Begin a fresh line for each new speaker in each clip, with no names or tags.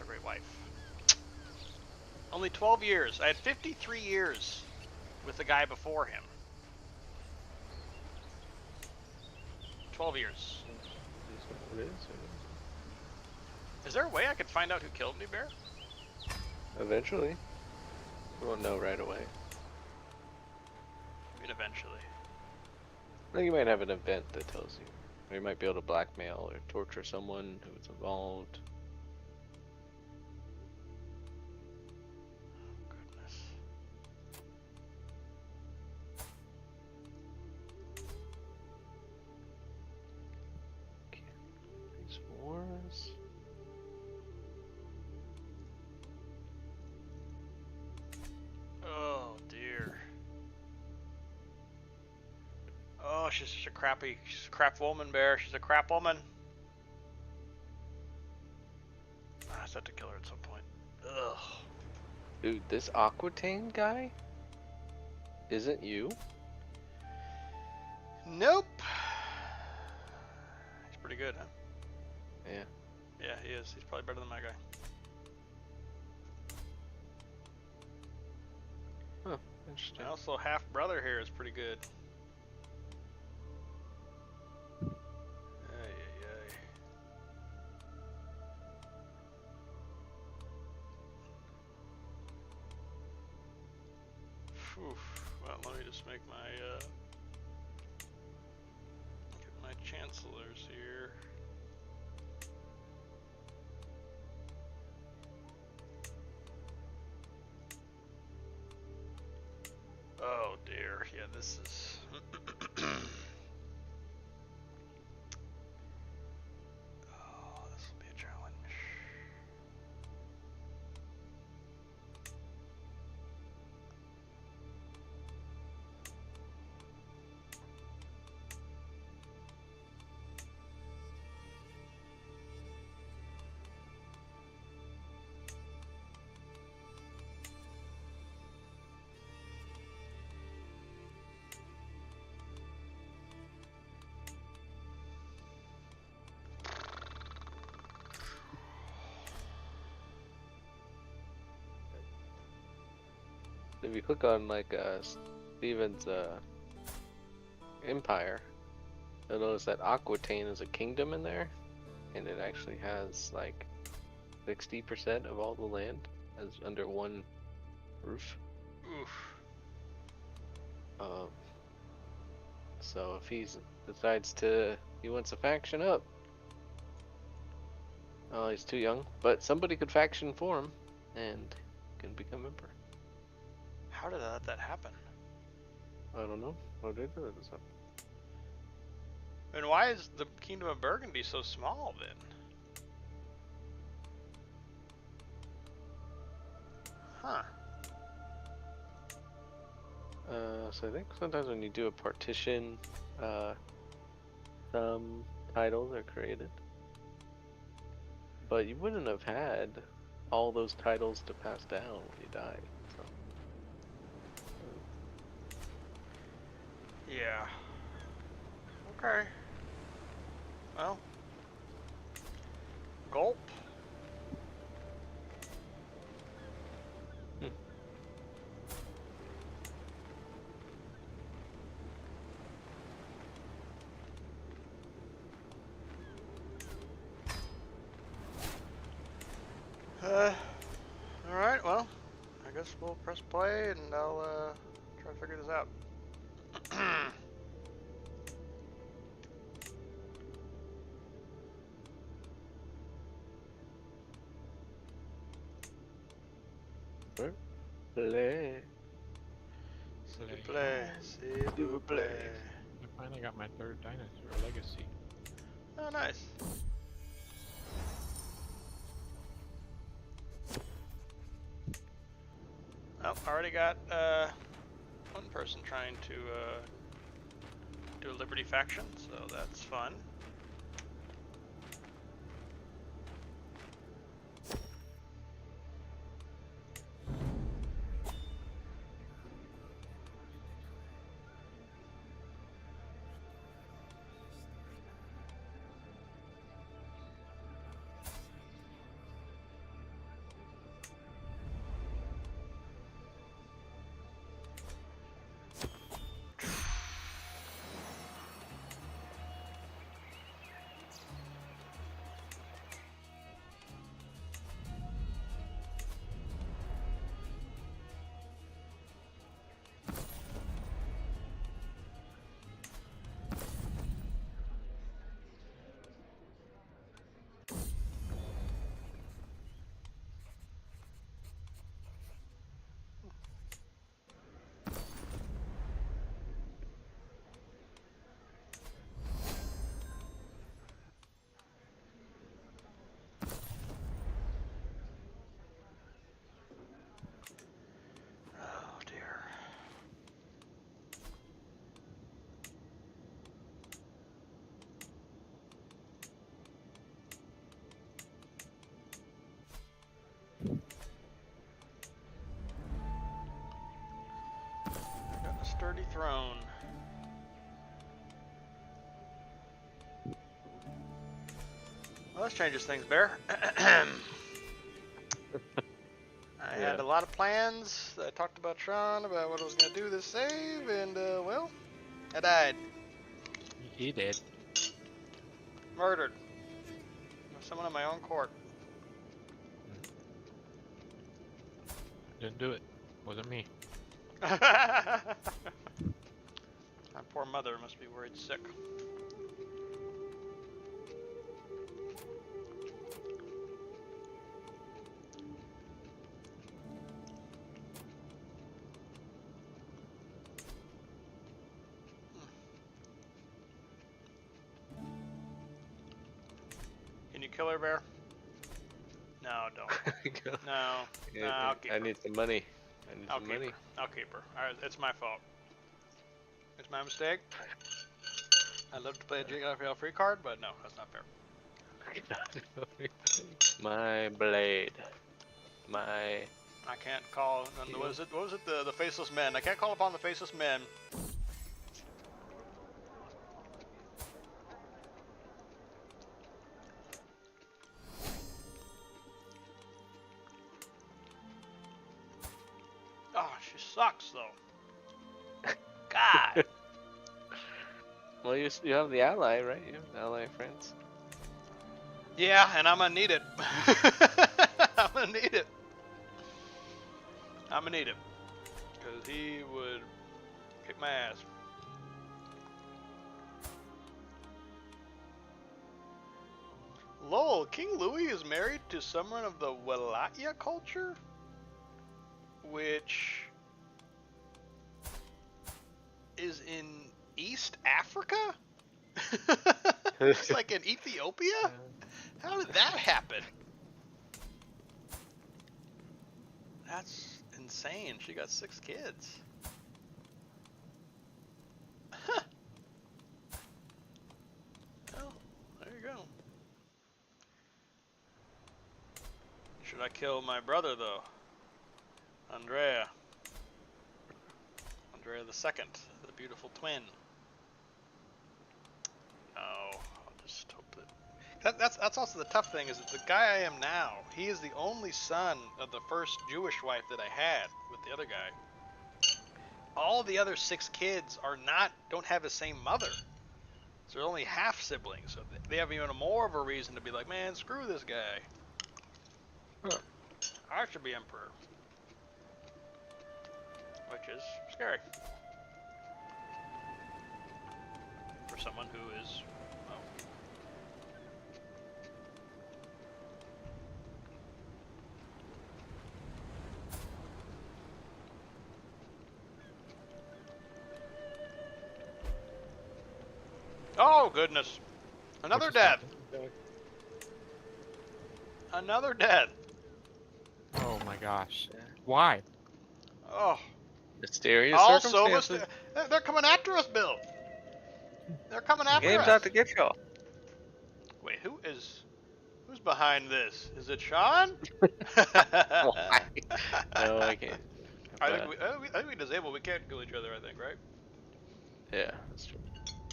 a great wife. Only 12 years. I had 53 years with the guy before him. 12 years.
Is that what it is?
Is there a way I could find out who killed me, Bear?
Eventually. You won't know right away.
I mean, eventually.
Well, you might have an event that tells you. Or you might be able to blackmail or torture someone who was involved.
Goodness.
Okay. These wars.
Oh, dear. Oh, she's such a crappy, she's a crap woman, Bear. She's a crap woman. I just have to kill her at some point. Ugh.
Dude, this Aquitaine guy isn't you?
Nope. He's pretty good, huh?
Yeah.
Yeah, he is. He's probably better than my guy.
Huh, interesting.
Also, half brother here is pretty good. Ay, ay, ay. Phew. Well, let me just make my get my chancellors here. Oh dear, yeah, this is. Oh, this will be a challenge.
If you click on like Stephen's empire, you'll notice that Aquitaine is a kingdom in there, and it actually has like 60% of all the land as under one roof.
Oof.
So if he decides he wants a faction up, oh, he's too young, but somebody could faction for him, and can become emperor.
How did I let that happen?
I don't know. How did it happen?
And why is the Kingdom of Burgundy so small then? Huh.
So I think sometimes when you do a partition, some titles are created. But you wouldn't have had all those titles to pass down when you died. So.
Yeah. Okay. Well. Gulp. Alright, well, I guess we'll press play and I'll try to figure this out.
Play.
S'il vous plaît, s'il vous plaît.
I finally got my third dinosaur legacy.
Oh, nice. Well, already got one person trying to do a Liberty faction, so that's fun. throne. Well, this changes things, Bear. I had a lot of plans. I talked about Sean, about what I was going to do this save, and, well, I died.
He did.
Murdered. Someone in my own court.
Didn't do it. Wasn't me.
My poor mother must be worried sick. Can you kill her, Bear? No, don't. No, I'll keep
I
her.
need some money. I need
I'll
some
keep
money.
her. I'll keep her. Alright, it's my fault. It's my mistake. I'd love to play a GFL free card, but no, that's not fair.
My blade. My.
I can't call. What was it? What was it? The faceless men. I can't call upon the faceless men. Oh, she sucks though. God.
Well, you have the ally, right? You have ally friends.
Yeah, and I'm gonna need it. I'm gonna need it. I'm gonna need it. Because he would kick my ass. Lol, King Louis is married to someone of the Wallachia culture? Which is in East Africa? It's like in Ethiopia? How did that happen? That's insane. She got 6 kids. Huh. Well, there you go. Should I kill my brother, though? Andrea the second, the beautiful twin. Oh, I'll just hope that... That's also the tough thing, is that the guy I am now, he is the only son of the first Jewish wife that I had with the other guy. All the other 6 kids don't have the same mother. So they're only half siblings, so they have even more of a reason to be like, man, screw this guy.
Huh.
I should be emperor. Which is scary. For someone who is, well... Oh, goodness. Another
What just
death.
happened?
Another death.
Oh my gosh. Why?
Oh.
Mysterious
Also,
circumstances.
they're coming after us, Bill. They're coming after
Game's
us.
out to get y'all.
Wait, who's behind this? Is it Sean?
Why? No, I can't.
I think we disabled. We can't kill each other. I think, right?
Yeah, that's true.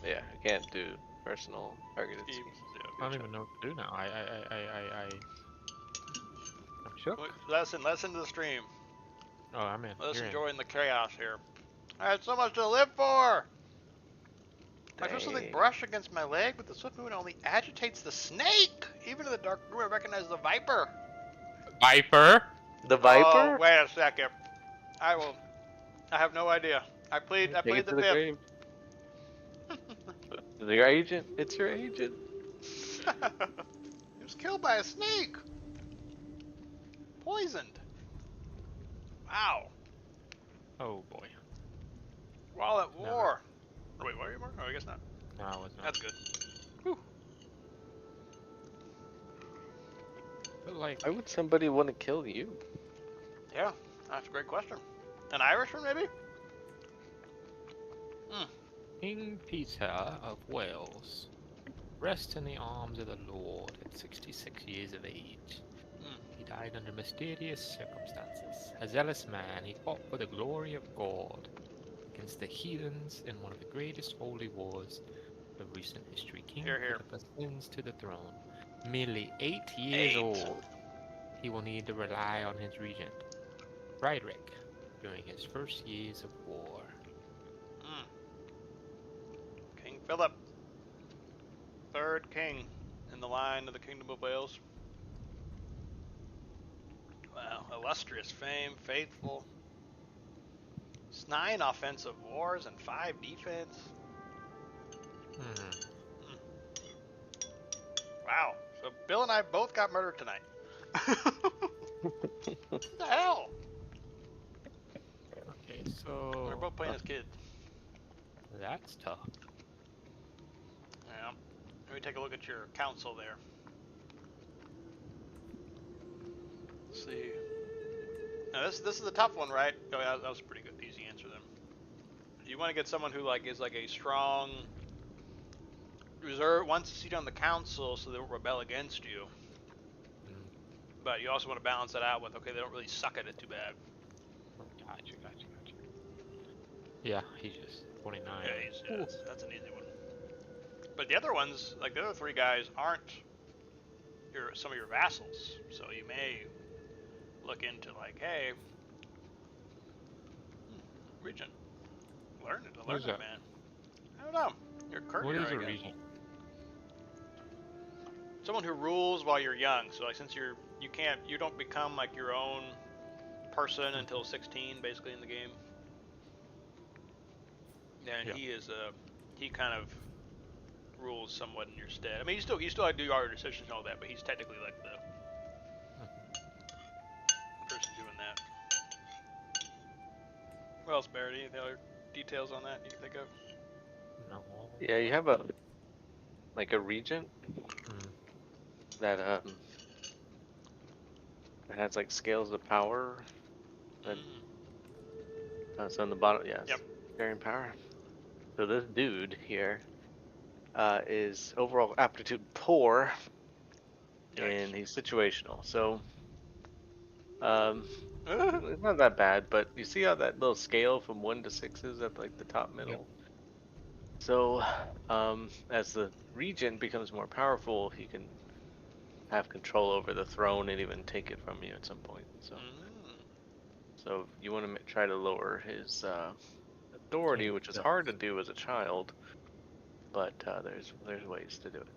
Yeah, I can't do personal targeted
Yeah,
schemes.
I don't even know what to do now. I'm shook.
Wait, listen to the stream.
Oh, I'm in.
Let's
You're in.
enjoy the chaos here. I had so much to live for. I feel something
Dang.
brush against my leg, but the swift movement only agitates the snake. Even in the dark room, I recognize the viper.
Viper?
The Viper?
Oh, wait a second. I have no idea. I
Take
played
it
the
to the
fifth.
grave. Your agent. It's your agent.
He was killed by a snake. Poisoned. Wow.
Oh boy.
While at
No.
war. Oh, wait, what are you more? Oh, I guess not.
No, I was not.
That's good. Whew.
But like,
Why would somebody want to kill you?
Yeah, that's a great question. An Irishman, maybe?
King Peter of Wales rests in the arms of the Lord at 66 years of age. He died under mysterious circumstances. A zealous man, he fought for the glory of God against the heathens in one of the greatest holy wars of recent history. King
Here, here.
Philip ascends to the throne. Merely 8 years
8.
old, he will need to rely on his regent, Friedrich, during his first years of war.
King Philip, third king in the line of the Kingdom of Wales. Wow, illustrious fame, faithful. It's 9 offensive wars and 5 defense. Wow. So Bill and I both got murdered tonight. What the hell?
Okay, so
We're both playing as kids.
that's tough.
Yeah. Let me take a look at your council there. Let's see. Now this is a tough one, right? Oh, yeah, that was a pretty good, easy answer then. You want to get someone who is like a strong reserve, wants a seat on the council, so they won't rebel against you. But you also want to balance that out with, okay, they don't really suck at it too bad.
Gotcha. Yeah, he's just 29.
Yeah, that's an easy one. But the other ones, like the other 3 guys, aren't some of your vassals. So you may look into like, hey, regent, learn it,
that?
man. I don't know. You're a courtier,
What is
I
a
guess.
regent?
Someone who rules while you're young. So like, since you don't become like your own person until 16, basically in the game. And
Yeah.
he kind of rules somewhat in your stead. I mean, you still have to do all your decisions and all that, but he's technically like the person doing that. What else, Barrett? Any other details on that you can think of?
No.
Yeah, you have a regent that that has like scales of power. That so on the bottom, yes,
Yep.
carrying power. So this dude here is overall aptitude poor, and he's situational. So it's not that bad, but you see how that little scale from 1 to 6 is at like the top middle.
Yep.
So as the regent becomes more powerful, he can have control over the throne and even take it from you at some point. So you want to try to lower his authority, which is hard to do as a child, but there's ways to do it.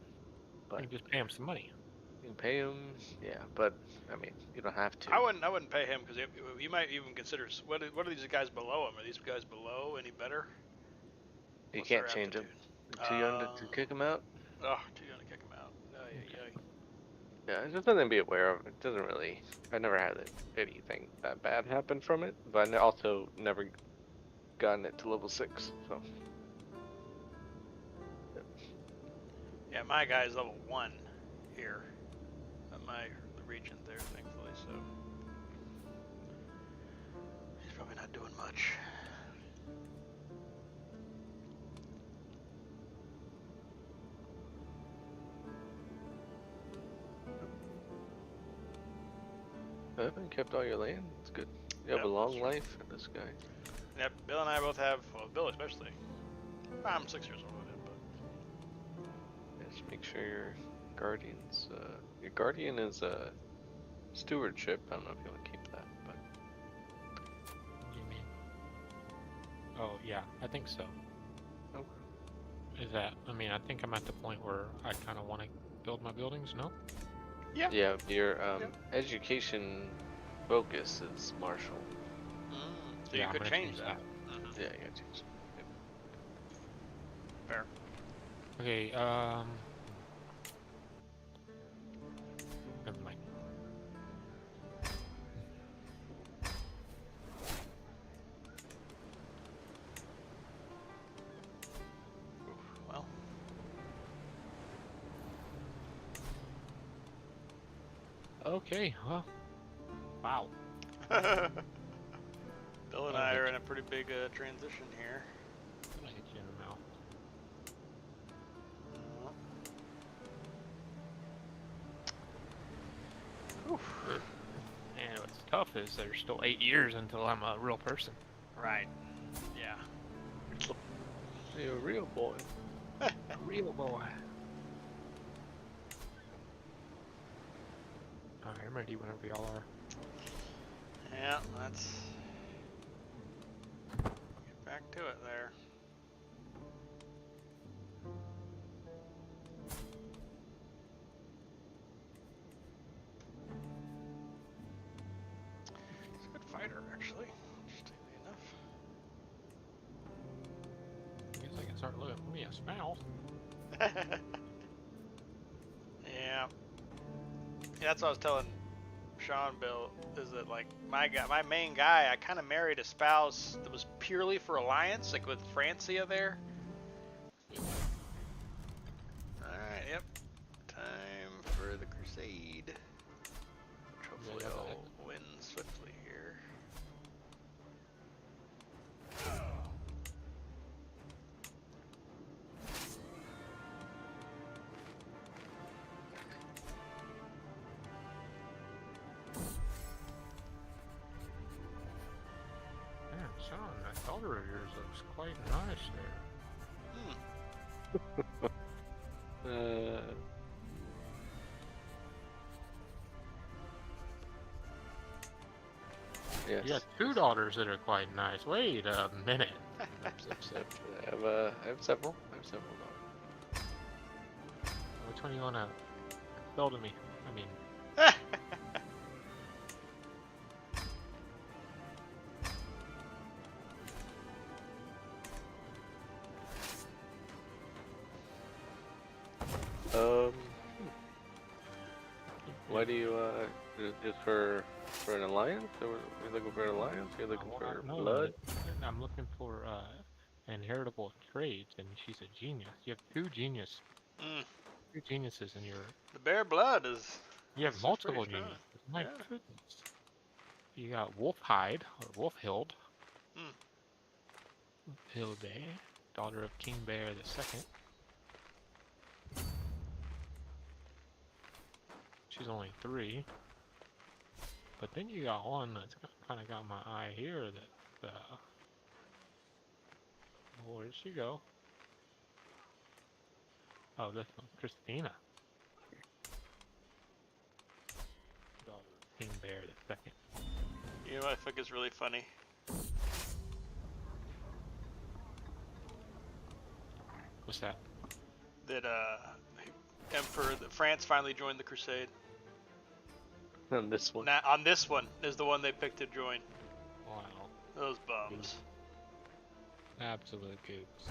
But
you can just pay him some money.
you can pay him, yeah, but I mean you don't have to.
I wouldn't pay him because you might even consider what are these guys below him? Are these guys below any better?
You
What's
can't
their
change him.
aptitude?
Too young to kick him out.
Oh, too young to kick him out.
Yeah, it's just something to be aware of. It doesn't really. I never had anything that bad happen from it, but I also never gotten it to level 6. So.
Yeah, my guy's level 1 here. The regent there, thankfully. So he's probably not doing much.
I haven't kept all your land. That's good. You have a long life for this guy.
Yep, Bill and I both have. Well, Bill especially. I'm 6 years old with him, but
Just make sure your guardians. Your guardian is stewardship. I don't know if you want to keep that, but.
What do you mean? Oh yeah, I think so.
Okay.
Is that? I mean, I think I'm at the point where I kind of want to build my buildings. No.
yeah.
Yeah, your education focus is martial.
So you could change that.
Yeah, you gotta change. Yep.
Fair.
Okay. Never mind.
Well.
Okay. Well. Wow.
Bill and I are in a pretty big transition here.
I'm gonna hit you in the mouth. And what's tough is there's still 8 years until I'm a real person.
Right. Yeah.
You're a real boy.
A real boy. Alright, I'm ready whenever y'all are.
Yeah, let's get back to it there. He's a good fighter, actually. Interestingly enough.
I guess I can start looking for me a spouse.
Yeah. That's what I was telling Sean Bill, is that like my main guy, I kind of married a spouse that was purely for alliance, like with Francia there. Alright, yep. Time for the crusade. Which hopefully
Yeah,
I'll win swiftly here.
Man, Sean, that daughter of yours looks quite nice there.
Yes.
You got two daughters that are quite nice. Wait a minute.
I have several. I have several daughters.
Which one do you want to sell to me? I mean,
Um, why do you just for an alliance? Or you're looking for an alliance? You're looking for
no,
blood?
I'm looking for inheritable traits, and she's a genius. You have two geniuses in your.
The bear blood is
You have
pretty
multiple
strong.
geniuses. My
Yeah.
goodness. You got Wolfhide or Wolfhild.
Mm.
Hilde, daughter of King Bear the Second. She's only 3. But then you got one that's kind of got my eye here. That where did she go? Oh, this one, Christina, daughter of King Bear the Second.
You know what I think is really funny?
What's that?
That France finally joined the crusade.
On this one.
Now, on this one is the one they picked to join.
Wow.
Those bums.
Absolute gooks.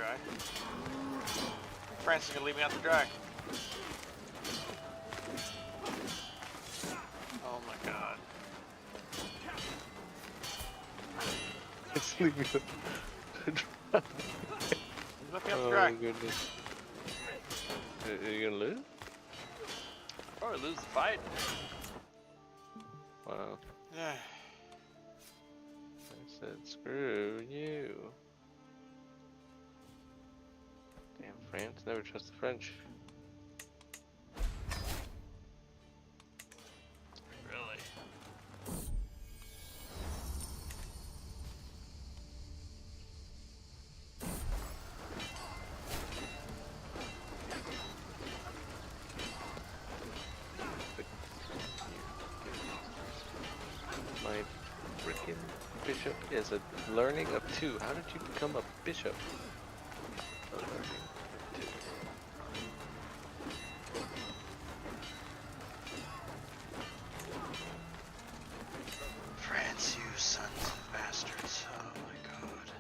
dry. France is gonna leave me out to dry. Oh my god.
It's leave me to dry.
He's left me out to
Oh
dry.
goodness. Are you gonna lose?
Probably lose the fight.
Wow.
Yeah.
I said screw you. Damn France, never trust the French.
Really?
My freaking bishop is a learning of 2. How did you become a bishop? A learning of 2.
France, you sons of bastards. Oh my god.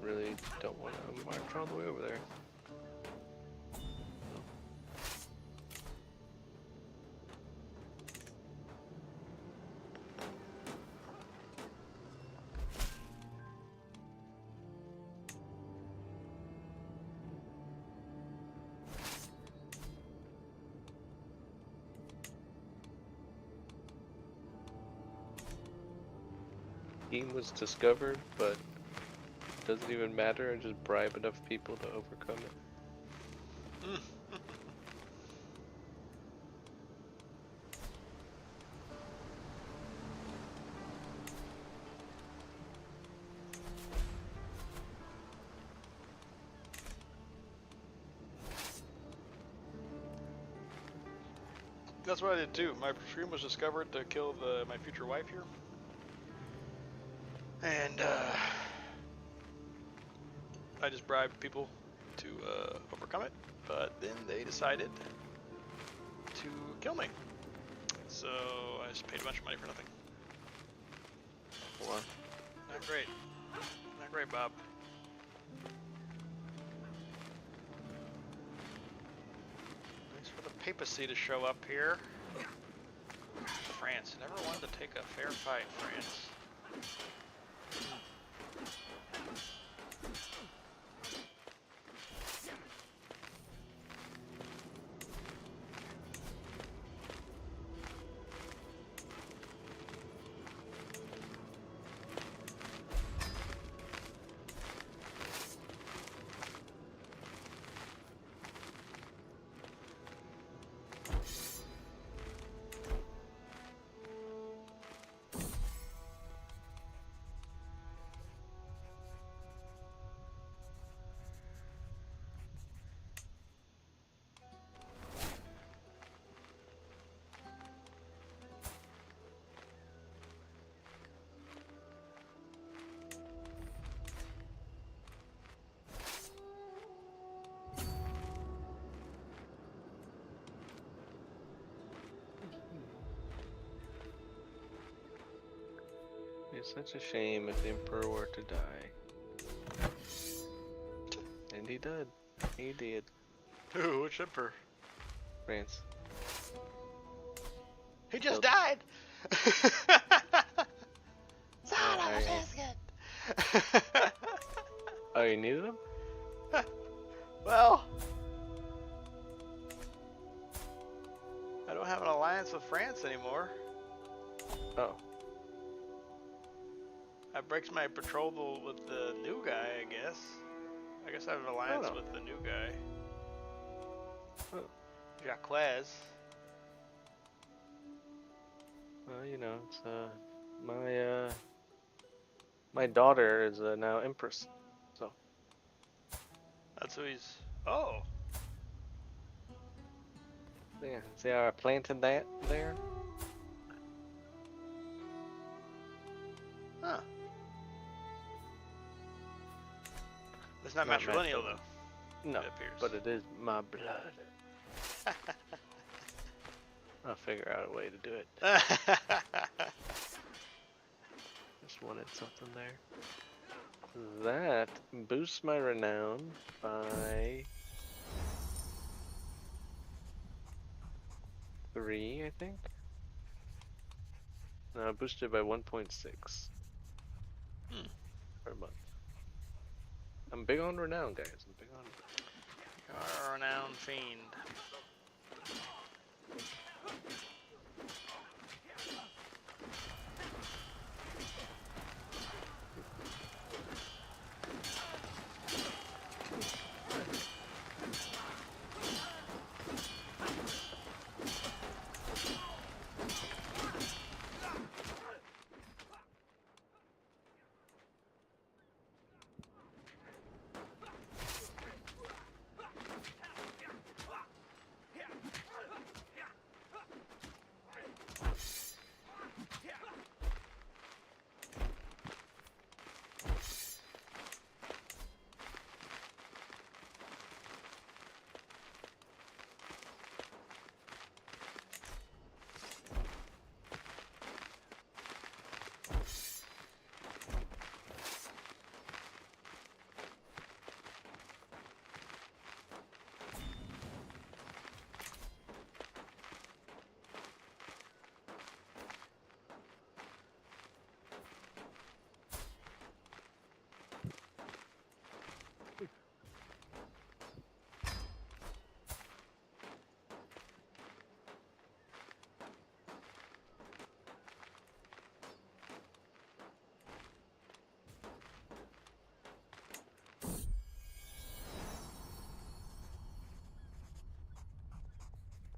Really don't want to march all the way over there. Scheme was discovered, but it doesn't even matter. I just bribe enough people to overcome it.
That's what I did too. My stream was discovered to kill my future wife here. And I just bribed people to overcome it, but then they decided to kill me. So I just paid a bunch of money for nothing.
What?
Not great. Not great, Bob. Thanks for the papacy to show up here. France. Never wanted to take a fair fight, France.
It's such a shame if the Emperor were to die. And he did. He did.
Ooh, which emperor?
France.
He just
Killed-
died!
Son of a biscuit! Oh, you needed him?
Well, I don't have an alliance with France anymore.
Oh.
That breaks my betrothal with the new guy, I guess. I guess I have an alliance
Oh.
with the new guy.
Oh.
Jacques.
Well, you know, it's my daughter is now Empress. So
That's who he's... Oh.
yeah, see how I planted that there?
Huh. It's not
Not
matrilineal,
matrilineal.
though.
No,
It appears.
but it is my blood. I'll figure out a way to do it. wanted something there. That boosts my renown by 3, I think. No, boosted by 1.6 per month. I'm big on renown, guys. I'm big on.
You are a renowned fiend.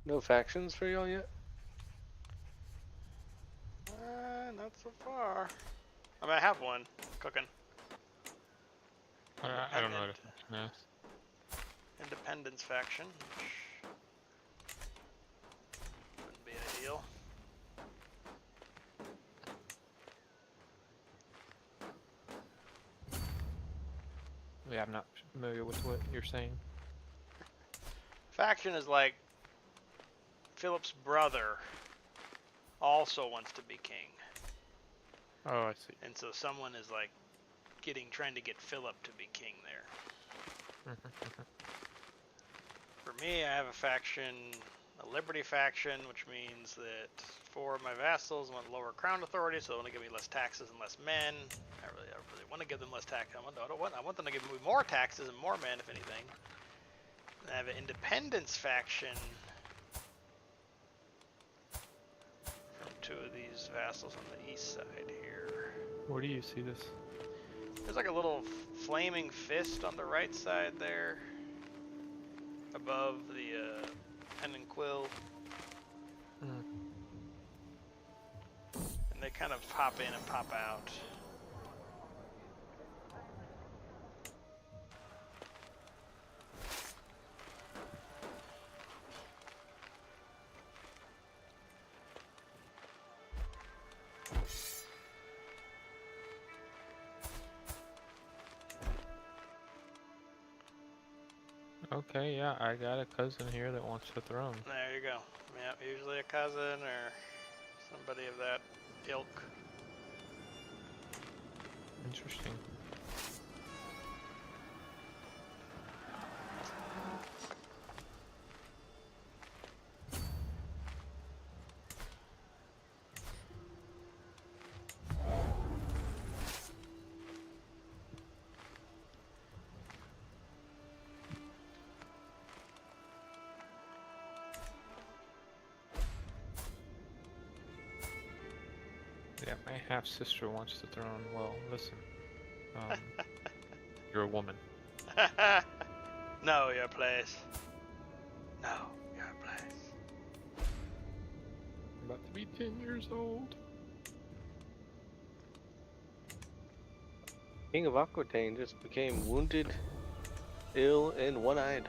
No factions for y'all yet?
Not so far. I mean, I have one cooking.
I don't know what a faction is.
Independence faction, which wouldn't be ideal.
Yeah, I'm not familiar with what you're saying.
Faction is like Philip's brother also wants to be king.
Oh, I see.
And so someone is like trying to get Philip to be king there. For me, I have a faction, a Liberty faction, which means that 4 of my vassals want lower crown authority, so they want to give me less taxes and less men. I really want to give them less tax. I want them to give me more taxes and more men, if anything. And I have an independence faction from 2 of these vassals on the east side here.
Where do you see this?
There's like a little flaming fist on the right side there, above the pen and quill. And they kind of pop in and pop out.
Okay, yeah, I got a cousin here that wants the throne.
There you go. Yeah, usually a cousin or somebody of that ilk.
Interesting. Yeah, my half-sister wants the throne. Well, listen. You're a woman.
Know your place. Know your place.
I'm about to be 10 years old.
King of Aquitaine just became wounded, ill, and one-eyed.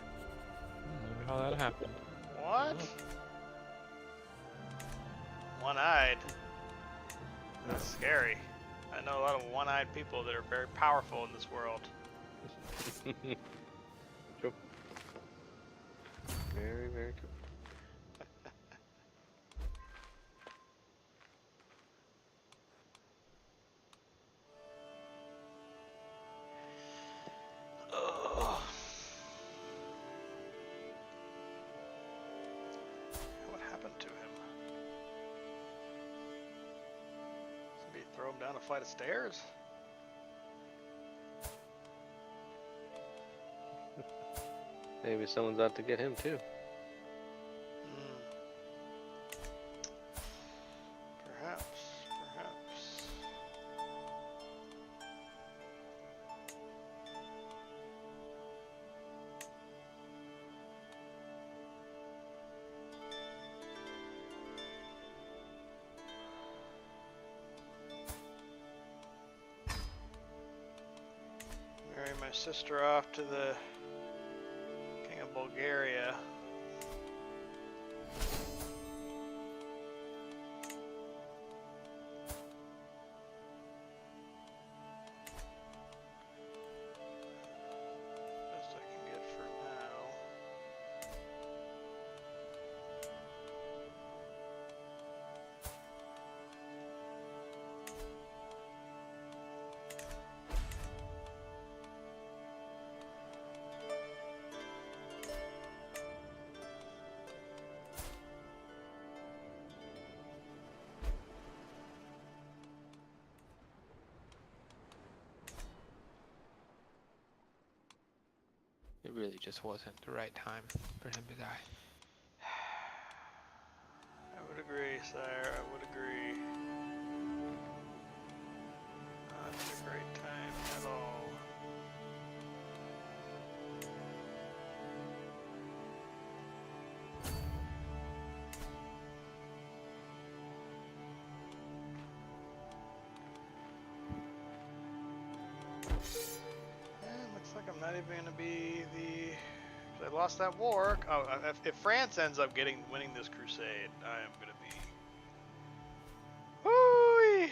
Wonder how that happened.
What? One-eyed. That's scary. I know a lot of one-eyed people that are very powerful in this world.
True. Very, very true.
down a flight of stairs.
Maybe someone's out to get him too.
Perhaps. Marry my sister off to the King of Bulgaria. Best I can get for now.
It really just wasn't the right time for him to die.
I would agree, sire. I would agree. Not a great time at all. And looks like I'm not even gonna be the. I lost that war. Oh, if France ends up winning this crusade, I am gonna be. Woo!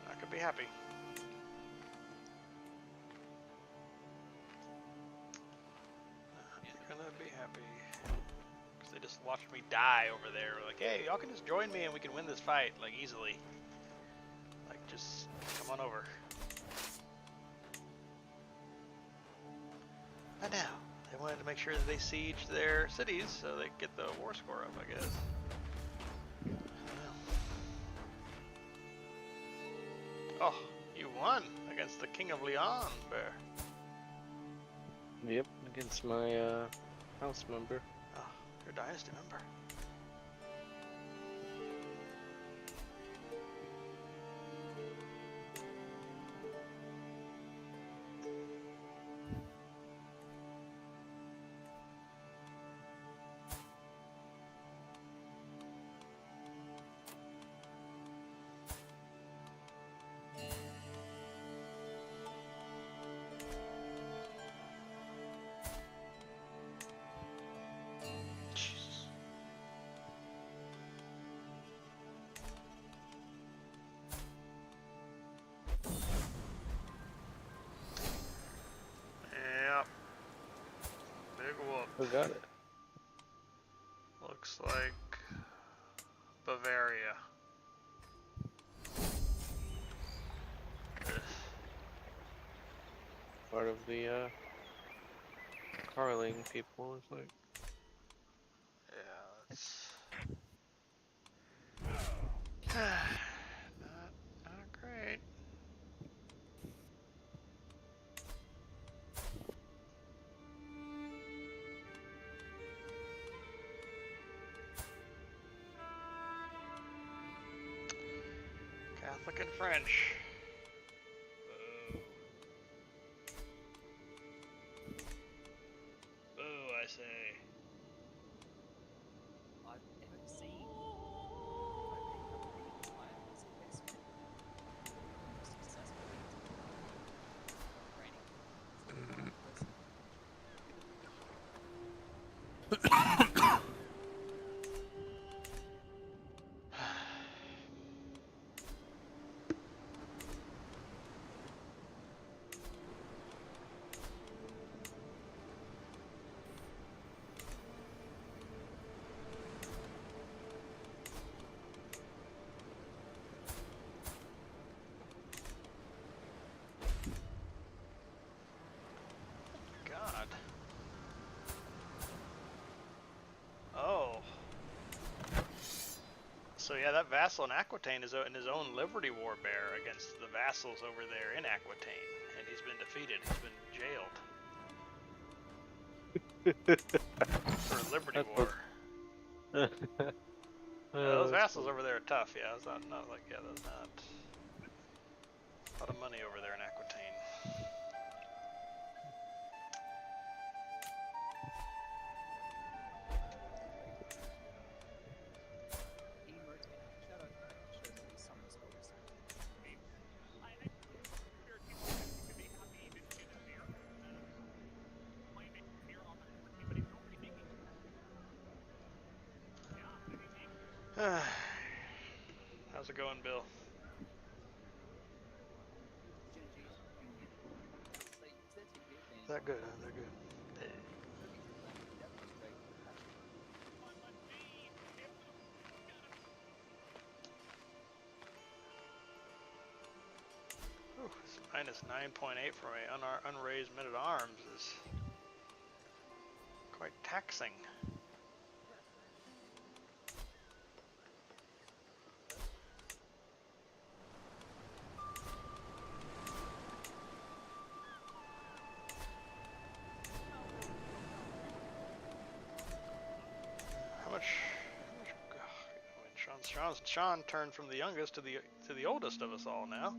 Not gonna be happy. Not gonna be happy. Because they just watched me die over there. Like, hey, y'all can just join me and we can win this fight, like, easily. Like, just come on over. I know. They wanted to make sure that they siege their cities so they get the war score up, I guess. Oh, you won against the King of Lyon, Bear.
Yep, against my house member.
Oh, your dynasty member.
Who got it?
Looks like Bavaria.
Part of the Carling people, it's like.
Yeah, that's not great. Catholic and French. Boo. Boo, I say.
I've never seen Lyon's investment successful training.
God. yeah, that vassal in Aquitaine is in his own Liberty War bear against the vassals over there in Aquitaine, and he's been defeated. He's been jailed for a Liberty War. Yeah, those vassals over there are tough. Yeah, it's not like there's not a lot of money over there in Aquitaine. How's it going, Bill? They're good. They're good. Ooh, minus 9.8 for my unraised men-at-arms is quite taxing. How much Sean turned from the youngest to the oldest of us all now.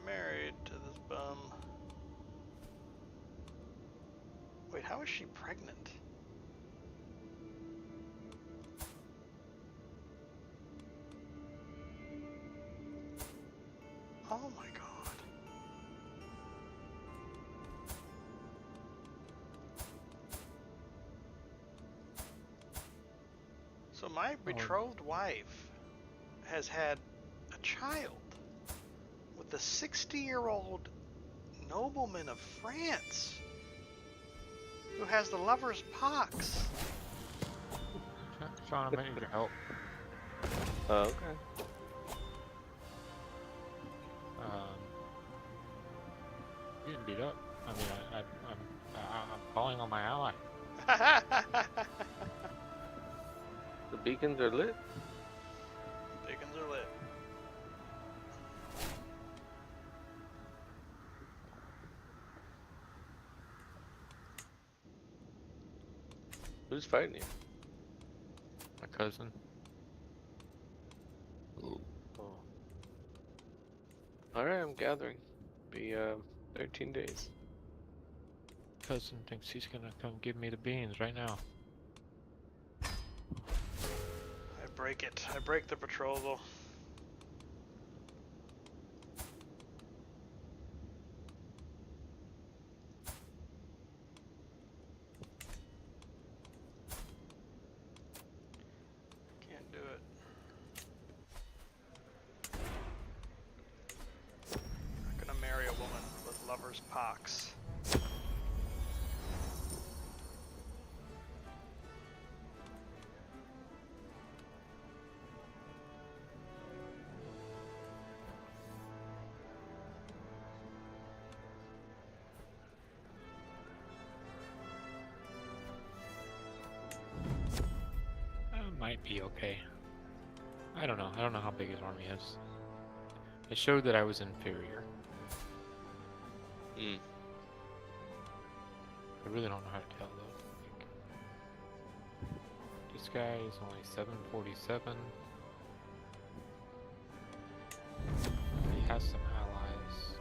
Married to this bum. Wait, how is she pregnant? Oh my god. So my betrothed wife has had a child with the 60-year-old nobleman of France who has the lover's pox.
Sean, I might need your help.
Okay.
Getting beat up. I mean, I'm calling on my ally.
The beacons are lit.
Beacons are lit.
Who's fighting you?
My cousin.
Ooh. Oh. Alright, I'm gathering. Be 13 days.
Cousin thinks he's gonna come give me the beans right now.
I break it. I break the betrothal. Can't do it. Not gonna marry a woman with lover's pox.
Might be okay. I don't know. I don't know how big his army is. It showed that I was inferior.
Hmm.
I really don't know how to tell though. This guy is only 747. He has some allies.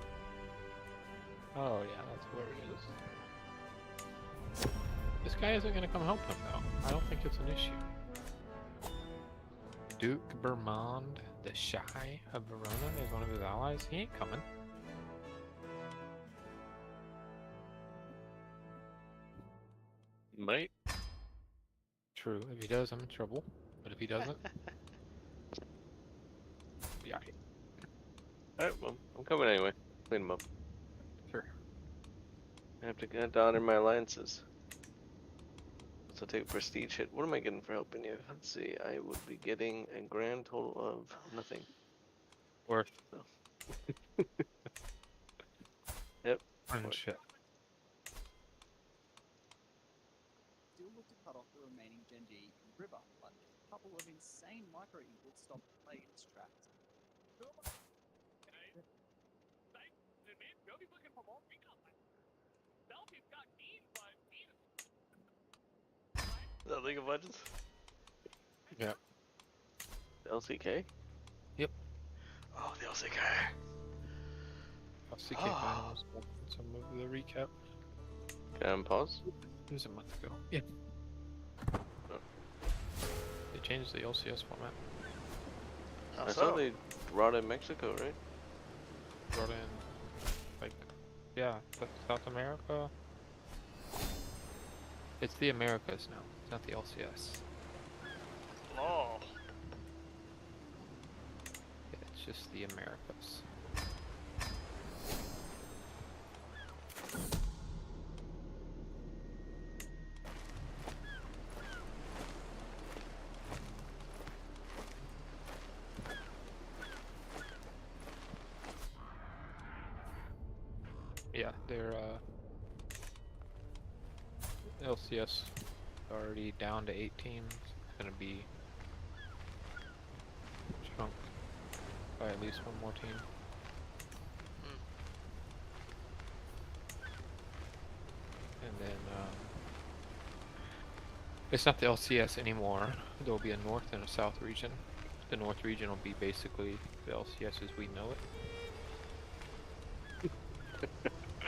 Oh yeah, that's where he is. This guy isn't gonna come help him though. I don't think it's an issue. Duke Bermond, the Shy of Verona, is one of his allies. He ain't coming.
Might.
True. If he does, I'm in trouble. But if he doesn't, yeah,
Alright, well, I'm coming anyway. Clean them up.
sure.
I have to honor my alliances. So take a prestige hit. What am I getting for helping you? Let's see. I would be getting a grand total of nothing.
Worth.
So. Yep.
Friendship.
Still look to cut off the remaining Genji in River, but a couple of insane micro inputs stop the play in its tracks.
The League of Legends.
Yeah.
LCK?
Yep.
Oh, the LCK.
CK Finals. Some of the recap.
Can I pause?
It was a month ago. Yeah.
Oh.
They changed the LCS format.
How
I
so?
saw they brought in Mexico, right?
Brought in, like, yeah, South America. It's the Americas now. It's not the LCS.
Oh.
Yeah, it's just the Americas. Yeah, they're LCS already down to 8 teams. It's gonna be chunked by at least one more team. And then it's not the LCS anymore. There will be a North and a South region. The North region will be basically the LCS as we know it.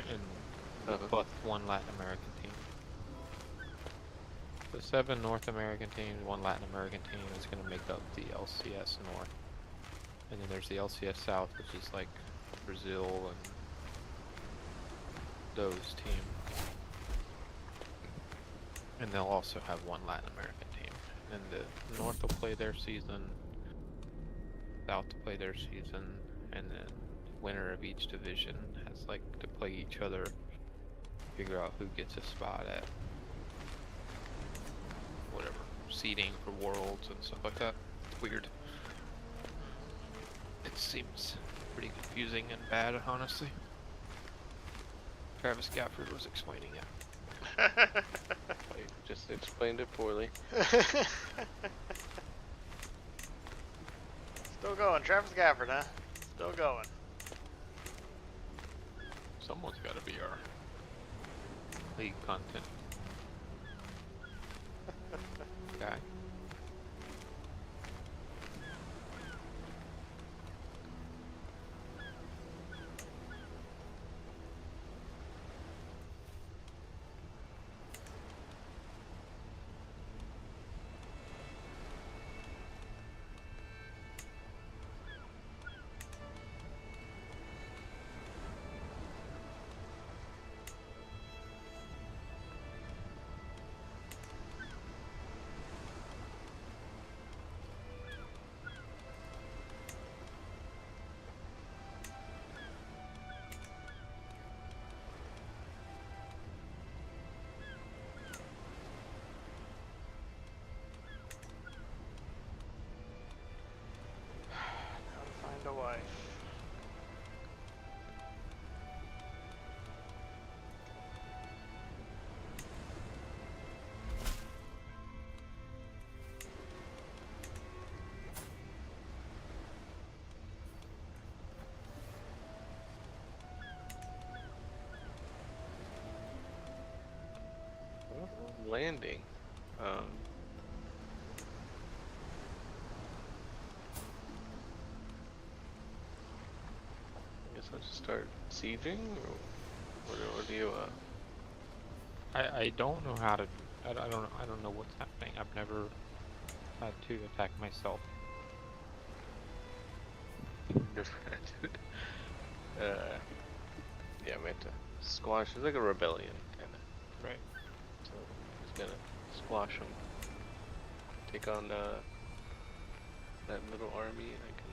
And plus one Latin American team. So 7 North American teams, 1 Latin American team is going to make up the LCS North. And then there's the LCS South, which is like Brazil and those teams. And they'll also have 1 Latin American team. And the North will play their season, South to play their season, and then winner of each division has like to play each other, figure out who gets a spot at whatever seeding for worlds and stuff like that. It's weird. It seems pretty confusing and bad, honestly. Travis Gafford was explaining it.
I just explained it poorly.
Still going, Travis Gafford, huh? Still going.
Someone's got to be our league content guy.
Find a wife.
Landing. I guess I'll just start sieging, or do you?
I don't know how to. I don't know what's happening. I've never had to attack myself.
Dude. Yeah, we have to squash. It's like a rebellion, kind of.
Right.
So he's gonna squash them. take on that little army, I can.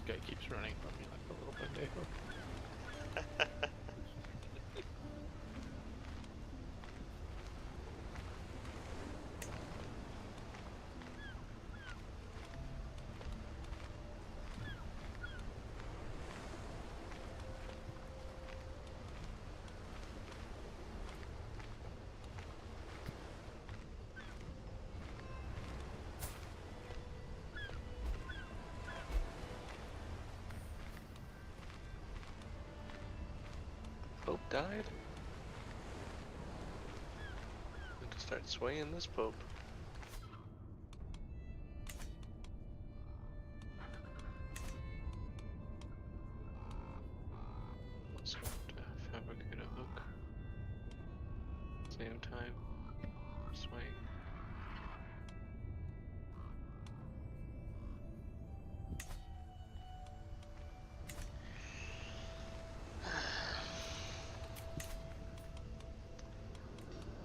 Guy keeps running from me like a little pendejo.
Pope died? Need to start swaying this Pope. Also have to fabricate a hook. Same time. Swaying.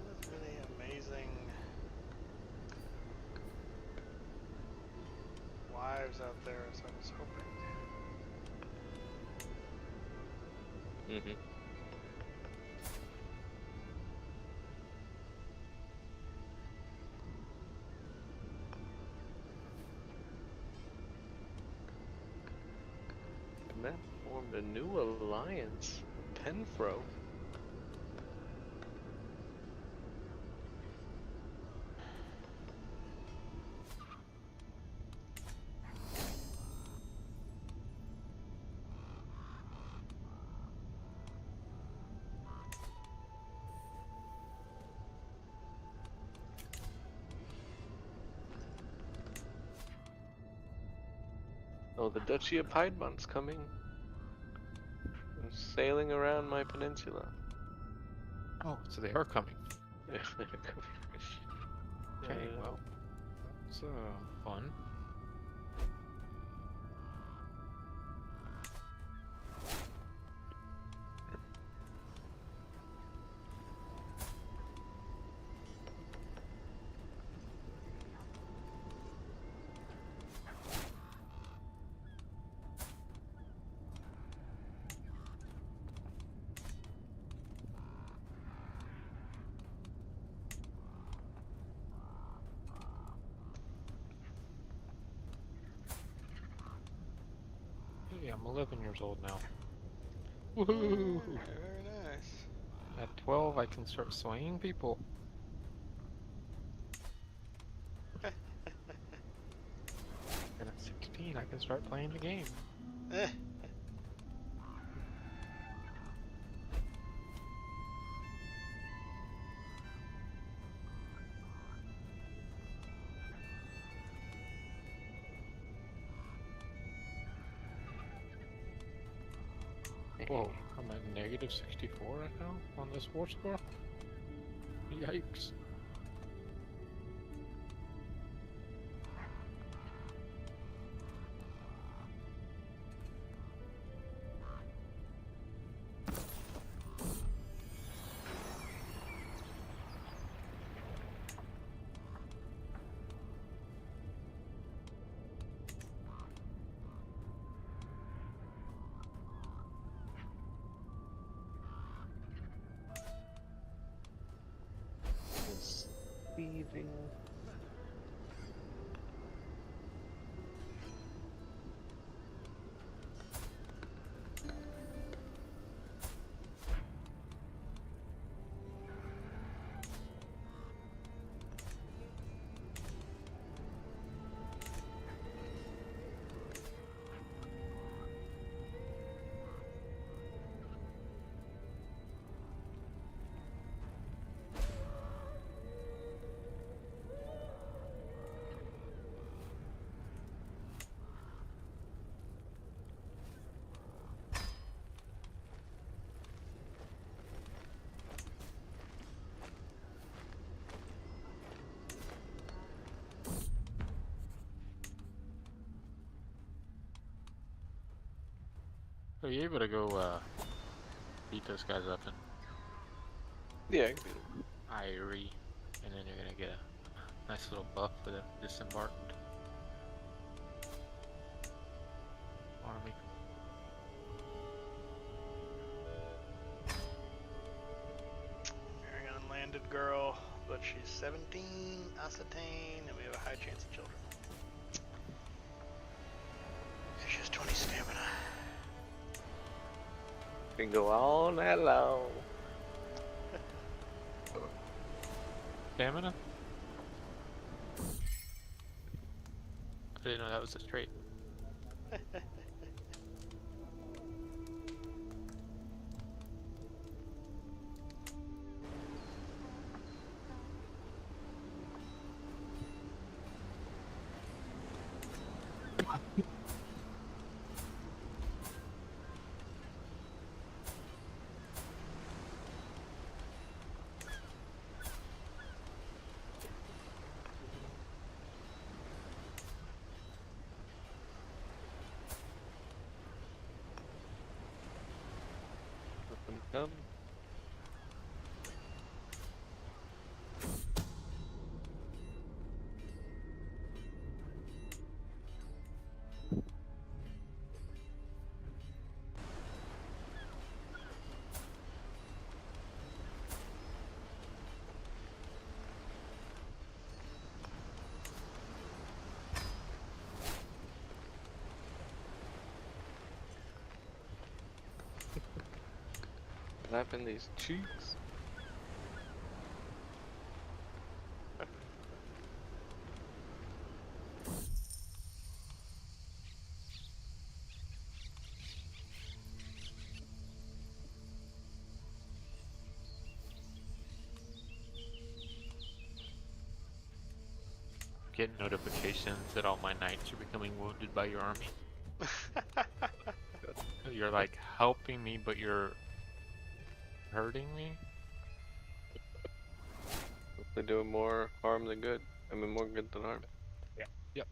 Not as many amazing wives out there as I was hoping.
Mm-hmm. The map formed a new alliance. Penfro. Oh, the Duchy of Piedmont's coming. They're sailing around my peninsula.
Oh, so they are coming.
Yeah, they're coming.
Okay, well, that's fun. Hey, I'm 11 years old now. Woohoo!
Very nice.
At 12, I can start swaying people. And at 16, I can start playing the game.
Eh.
Whoa, I'm at negative 64 right now on this war score? Yikes.
Just leaving.
Are you able to go beat those guys up in
Yeah, I can beat him.
Irie, and then you're gonna get a nice little buff for the disembarked army.
Marrying an unlanded girl, but she's 17, ascertain, and we have a high chance of children. She has 20 stamina.
Can go all night long.
Stamina? I didn't know that was a trait.
Let them come. Slapping these cheeks.
Getting notifications that all my knights are becoming wounded by your army. You're like helping me, but you're hurting me?
They're doing more harm than good. I mean, more good than harm.
Yep.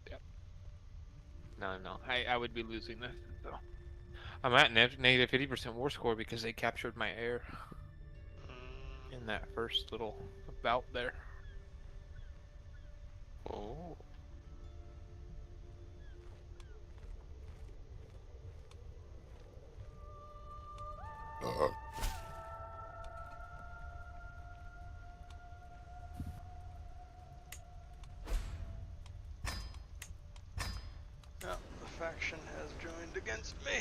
No. I would be losing this. So. I'm at negative 50% war score because they captured my heir in that first little bout there.
Oh.
Well, the faction has joined against me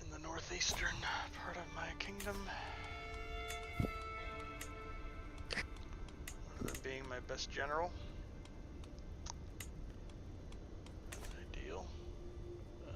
in the northeastern part of my kingdom. One of them being my best general. Not ideal. But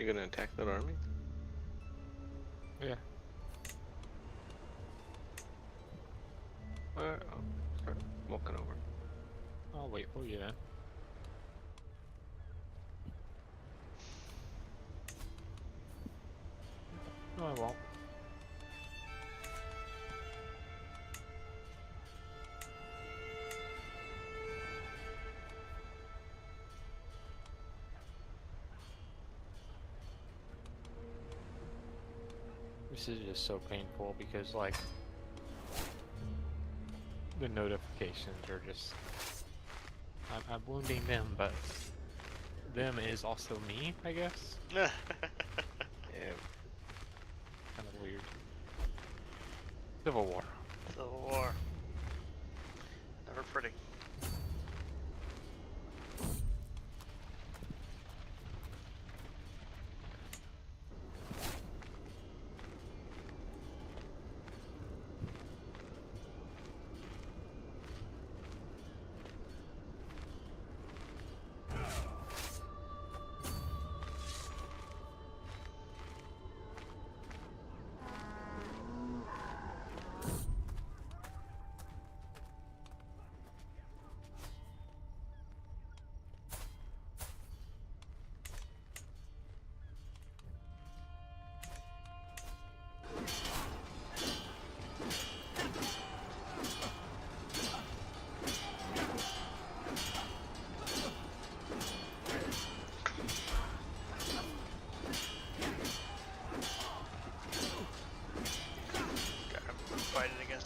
You're gonna attack that army?
Yeah.
Alright, I'll start walking over.
I'll wait for you then. No, I won't. This is just so painful because, like, the notifications are just... I'm wounding them, but them is also me, I guess.
Yeah.
Kind of weird. Civil War.
Civil War. Never pretty.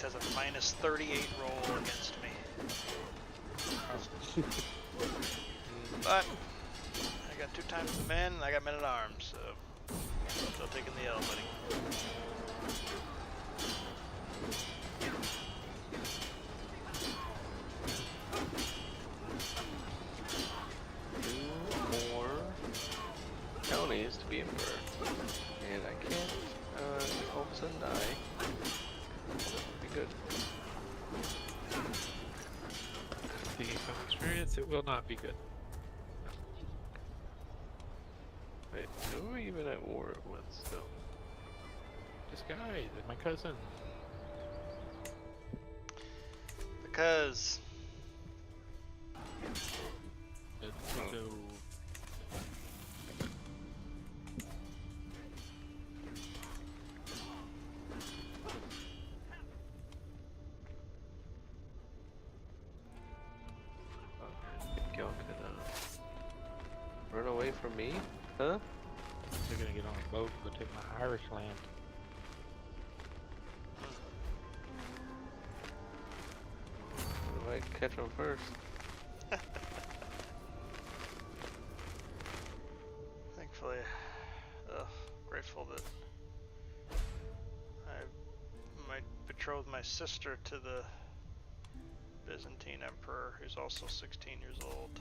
Has a minus 38 roll against me. But I got 2 times the men and I got men at arms, so still taking the L, buddy.
Two more counties to be emperor. And I can't all of a sudden die. Be good.
Speaking from experience, it will not be good.
Wait, who are we even at war with still?
This guy, my cousin.
Because
So
Think y'all could run away from me? Huh?
they're gonna get on a boat and go take my Irish land.
What if I catch them first?
thankfully, grateful that I might betroth my sister to the Byzantine emperor, who's also 16 years old.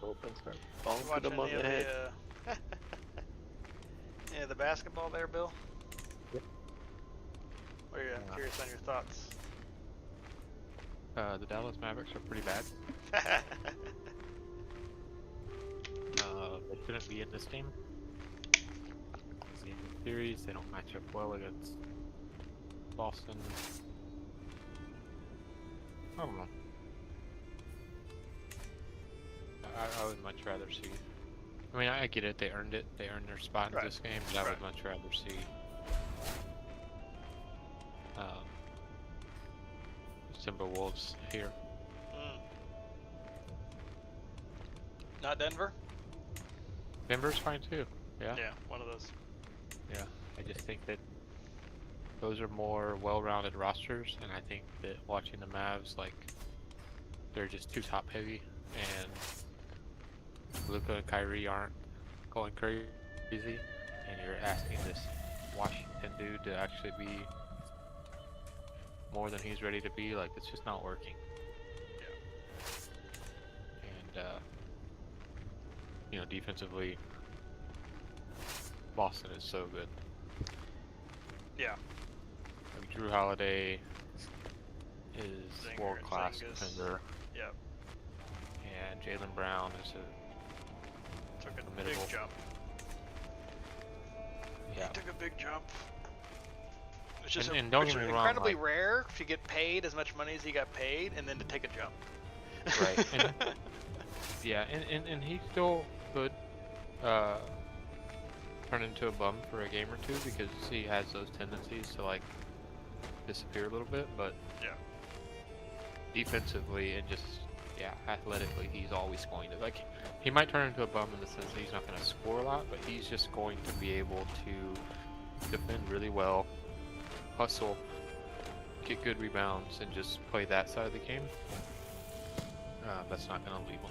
Open start.
You
Bonk
watch
them on
any
the
of
head.
any of the basketball there, Bill?
Yep.
Or yeah, I'm curious on your thoughts.
The Dallas Mavericks are pretty bad. They shouldn't be in this game. In the series, they don't match up well against Boston. I don't know. I would much rather see. I mean, I get it. They earned it. They earned their spot in
Right.
this game. But I would much rather see Timberwolves here.
Not Denver?
Denver's fine too. Yeah.
Yeah, one of those.
Yeah. I just think that those are more well-rounded rosters, and I think that watching the Mavs, like, they're just too top-heavy, and Luka and Kyrie aren't going crazy, and you're asking this Washington dude to actually be more than he's ready to be. Like, it's just not working. And you know, defensively, Boston is so good.
Yeah.
Like Drew Holiday is world-class
Zingas.
defender.
Yep.
And Jaylen Brown is a
Took a
formidable.
big jump.
Yeah.
He took a big jump. It's just
And don't
it's
get me wrong,
incredibly
like,
rare to get paid as much money as he got paid and then to take a jump.
right. And, yeah, and he still could turn into a bum for a game or two because he has those tendencies to like disappear a little bit, but
yeah,
defensively and just athletically, he's always going to like. He might turn into a bum in the sense that he's not going to score a lot, but he's just going to be able to defend really well, hustle, get good rebounds, and just play that side of the game. That's not going to leave him.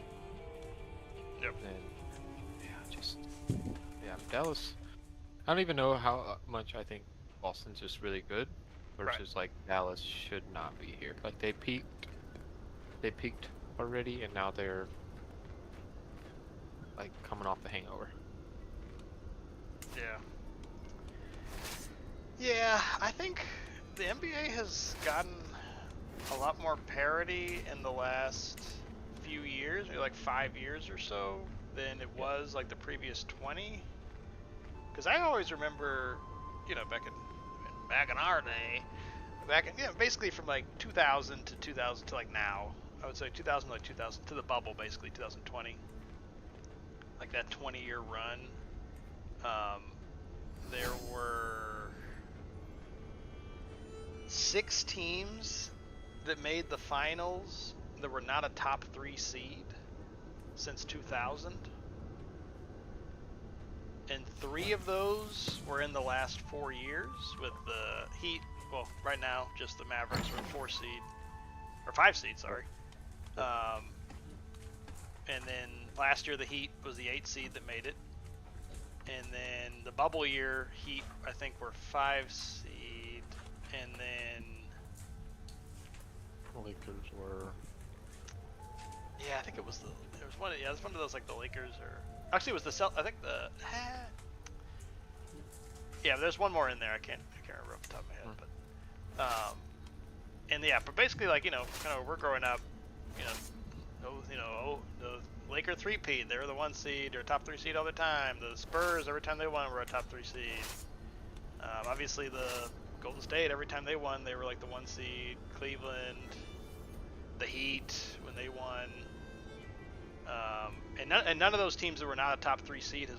Yep.
And Dallas. I don't even know how much I think Boston's just really good versus like Dallas should not be here. Like they peaked already, and now they're like coming off the hangover.
Yeah. Yeah, I think the NBA has gotten a lot more parity in the last few years, maybe like 5 years or so, than it was like the previous 20. Because I always remember, you know, back in our day, basically from like 2000 to 2000 to like now. I would say 2000 to like 2000 to the bubble, basically 2020. Like that 20-year run. There were 6 teams that made the finals that were not a top 3 seed since 2000. And 3 of those were in the last 4 years, with the Heat. Well, right now, just the Mavericks were a 4 seed, or 5 seed, sorry. And then last year the Heat was the 8 seed that made it. And then the bubble year, Heat I think were 5 seed, and then
The Lakers were.
yeah, I think it was one. Yeah, it was one of those like the Lakers or actually it was the I think the. Yeah, there's one more in there. I can't remember off the top of my head, but but basically like kind of we're growing up, the Laker 3-peat, they were the 1 seed or top 3 seed all the time. The Spurs every time they won were a top 3 seed. Obviously the Golden State every time they won they were like the 1 seed. Cleveland, the Heat when they won, and none of those teams that were not a top 3 seed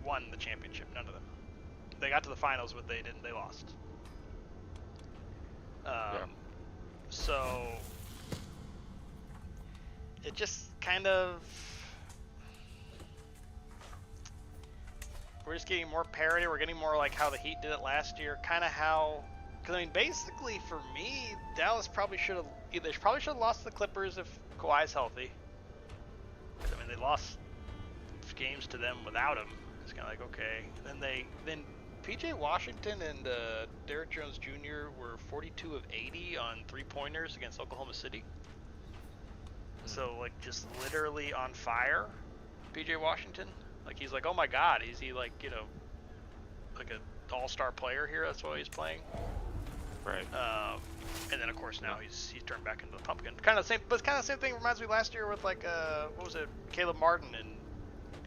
won the championship. None of them. They got to the finals, but they didn't. They lost. So it just kind of, we're just getting more parity. We're getting more like how the Heat did it last year. Kind of how, because I mean, basically for me, Dallas probably should have lost to the Clippers if Kawhi's healthy. I mean, they lost games to them without him. It's kind of like, okay. Then PJ Washington and Derrick Jones Jr. were 42 of 80 on 3-pointers against Oklahoma City. So like just literally on fire, PJ Washington. Like he's like, oh my God, is he like like an all-star player here? That's why he's playing.
Right.
And then of course now he's turned back into the pumpkin. Kind of the same, but it's kind of the same thing. Reminds me last year with like what was it, Caleb Martin and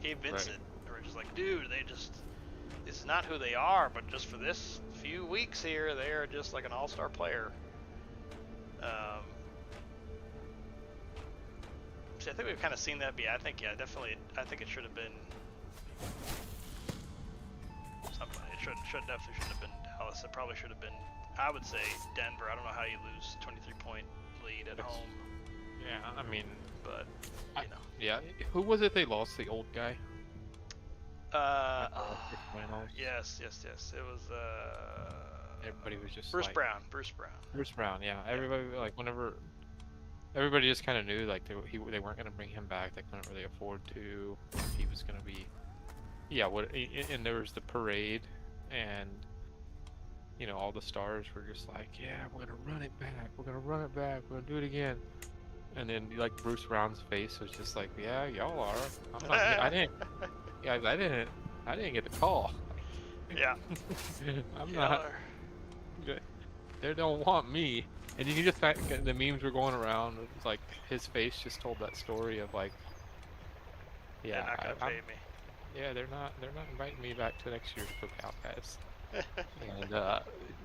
Gabe Vincent. They were just like, dude, this is not who they are, but just for this few weeks here, they are just like an all-star player. So I think we've kind of seen that. But I think definitely. I think it should have been something. It definitely should have been Dallas. It probably should have been. I would say Denver. I don't know how you lose 23-point lead at home.
Yeah, I mean,
but
Yeah, who was it they lost? The old guy.
Yes. It was.
Everybody was just
Bruce
like,
Brown.
Bruce Brown, yeah. Everybody like whenever. Everybody just kind of knew like they weren't gonna bring him back. They couldn't really afford to. He was gonna be. Yeah. And there was the parade, and you know, all the stars were just like, yeah, we're gonna run it back, we're gonna run it back, we're gonna do it again. And then like Bruce Brown's face was just like, yeah, y'all are. I'm not. I didn't. Guys, I didn't get the call.
Yeah.
I'm
Y'all
not.
are.
They don't want me. And you can just the memes were going around. It was like his face just told that story of like,
They're
yeah,
not gonna pay me.
yeah, they're not inviting me back to next year's cookout, guys. And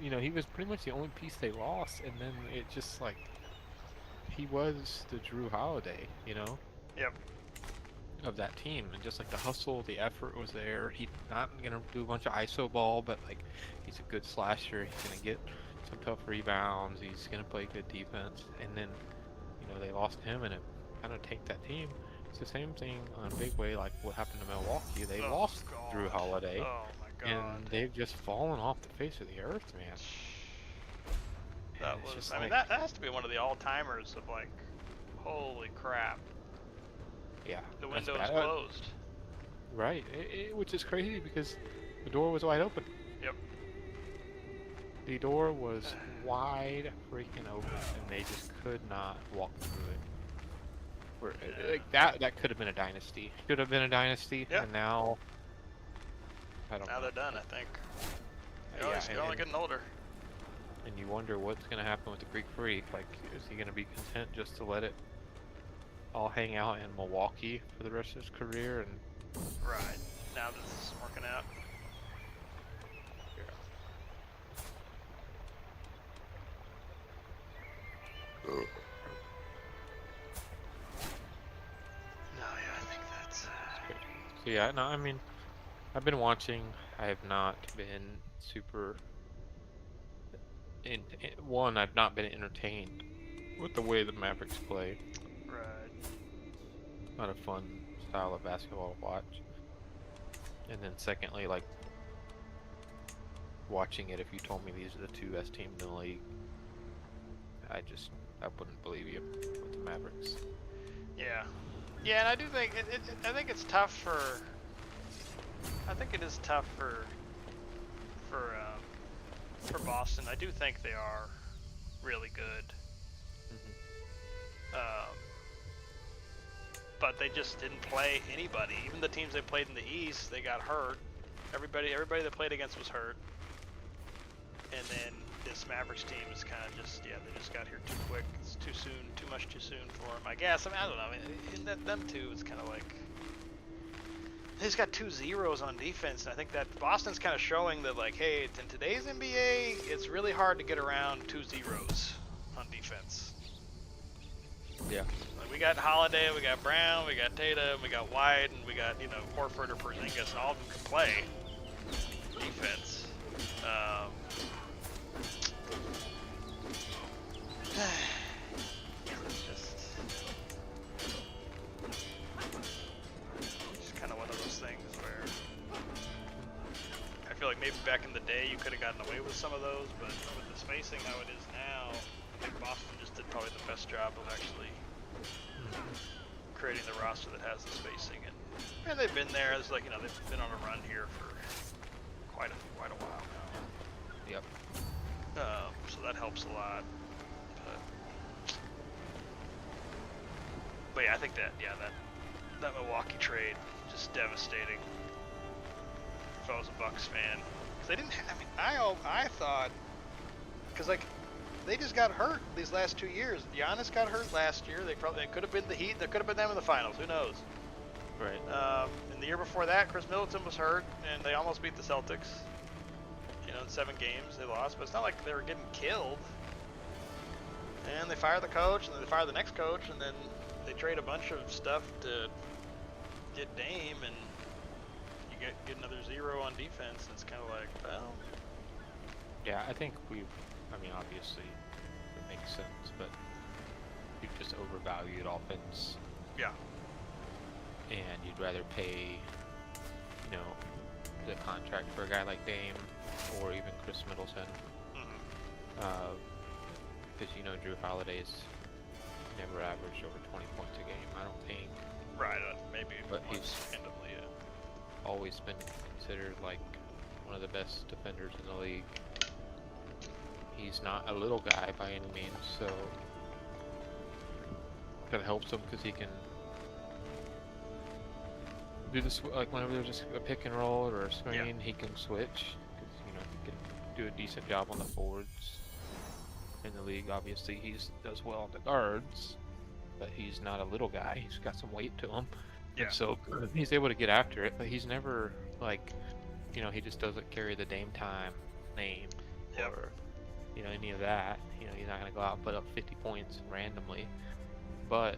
you know, he was pretty much the only piece they lost. And then it just like he was the Drew Holiday, you know,
Yep.
of that team. And just like the hustle, the effort was there. He's not gonna do a bunch of ISO ball, but like he's a good slasher. He's gonna get some tough rebounds. He's gonna play good defense. And then, you know, they lost him, and it kind of tanked that team. It's the same thing on a big way, like what happened to Milwaukee. They
Oh
lost
God.
Drew Holiday,
Oh my
and
God.
they've just fallen off the face of the earth, man. And
That
it's
was.
just
I mean,
like,
that has to be one of the all-timers of like, holy crap.
yeah,
The
that's
window is
bad.
closed.
Right, which is crazy because the door was wide open.
Yep.
The door was wide freaking open, and they just could not walk through it. Like that could have been a dynasty. Could have been a dynasty,
Yeah.
and now I don't
Now
know.
they're done, I think.
Yeah,
They're only getting older.
and you wonder what's going to happen with the Greek Freak. Like, is he going to be content just to let it all hang out in Milwaukee for the rest of his career? And
Right. Now this is working out. No, yeah, I think that's.
So yeah, no, I mean, I've been watching. I have not been super. One, I've not been entertained with the way the Mavericks play.
Right.
Not a fun style of basketball to watch. And then secondly, like watching it, if you told me these are the two best teams in the league, I wouldn't believe you with the Mavericks.
Yeah. Yeah, and I do think I think it's tough for. I think it is tough for Boston. I do think they are really good. But they just didn't play anybody. Even the teams they played in the East, they got hurt. Everybody that played against was hurt. And then this Mavericks team is kind of just, yeah, they just got here too quick. It's too soon, too much too soon for them, I guess. I mean, I don't know. I mean, them two is kind of like, they just got 2 zeros on defense. And I think that Boston's kind of showing that, like, hey, in today's NBA, it's really hard to get around 2 zeros on defense.
Yeah.
Like, we got Holiday, we got Brown, we got Tatum, we got White, and we got, you know, Horford or Porzingis, and all of them can play defense. It's just kind of one of those things where I feel like maybe back in the day you could have gotten away with some of those, but with the spacing how it is now, I think Boston just did probably the best job of actually creating the roster that has the spacing, and they've been there. It's like, you know, they've been on a run here for quite a while now.
Yep.
So that helps a lot. But yeah, I think that Milwaukee trade just devastating. If I was a Bucks fan, because they didn't. I mean, I thought, because like they just got hurt these last 2 years. Giannis got hurt last year. They could have been the Heat. They could have been them in the finals. Who knows?
Right.
And the year before that, Chris Middleton was hurt, and they almost beat the Celtics. You know, in 7 games they lost, but it's not like they were getting killed. And they fire the coach, and then they fire the next coach, and then they trade a bunch of stuff to get Dame, and you get another 0 on defense. It's kind of like, well.
Yeah, I think I mean, obviously it makes sense, but you've just overvalued offense.
Yeah.
And you'd rather pay, you know, the contract for a guy like Dame or even Chris Middleton. Because, you know, Drew Holiday's never averaged over 20 points a game, I don't think.
Right, maybe.
But he's
randomly, yeah.
always been considered like one of the best defenders in the league. he's not a little guy by any means, so that helps him because he can do this, like whenever there's just a pick and roll or a screen, he can switch because he can do a decent job on the forwards. In the league, obviously, he does well on the guards, but he's not a little guy. He's got some weight to him, and so he's able to get after it. But he's never like, he just doesn't carry the Dame Time name or any of that. He's not gonna go out and put up 50 points randomly. But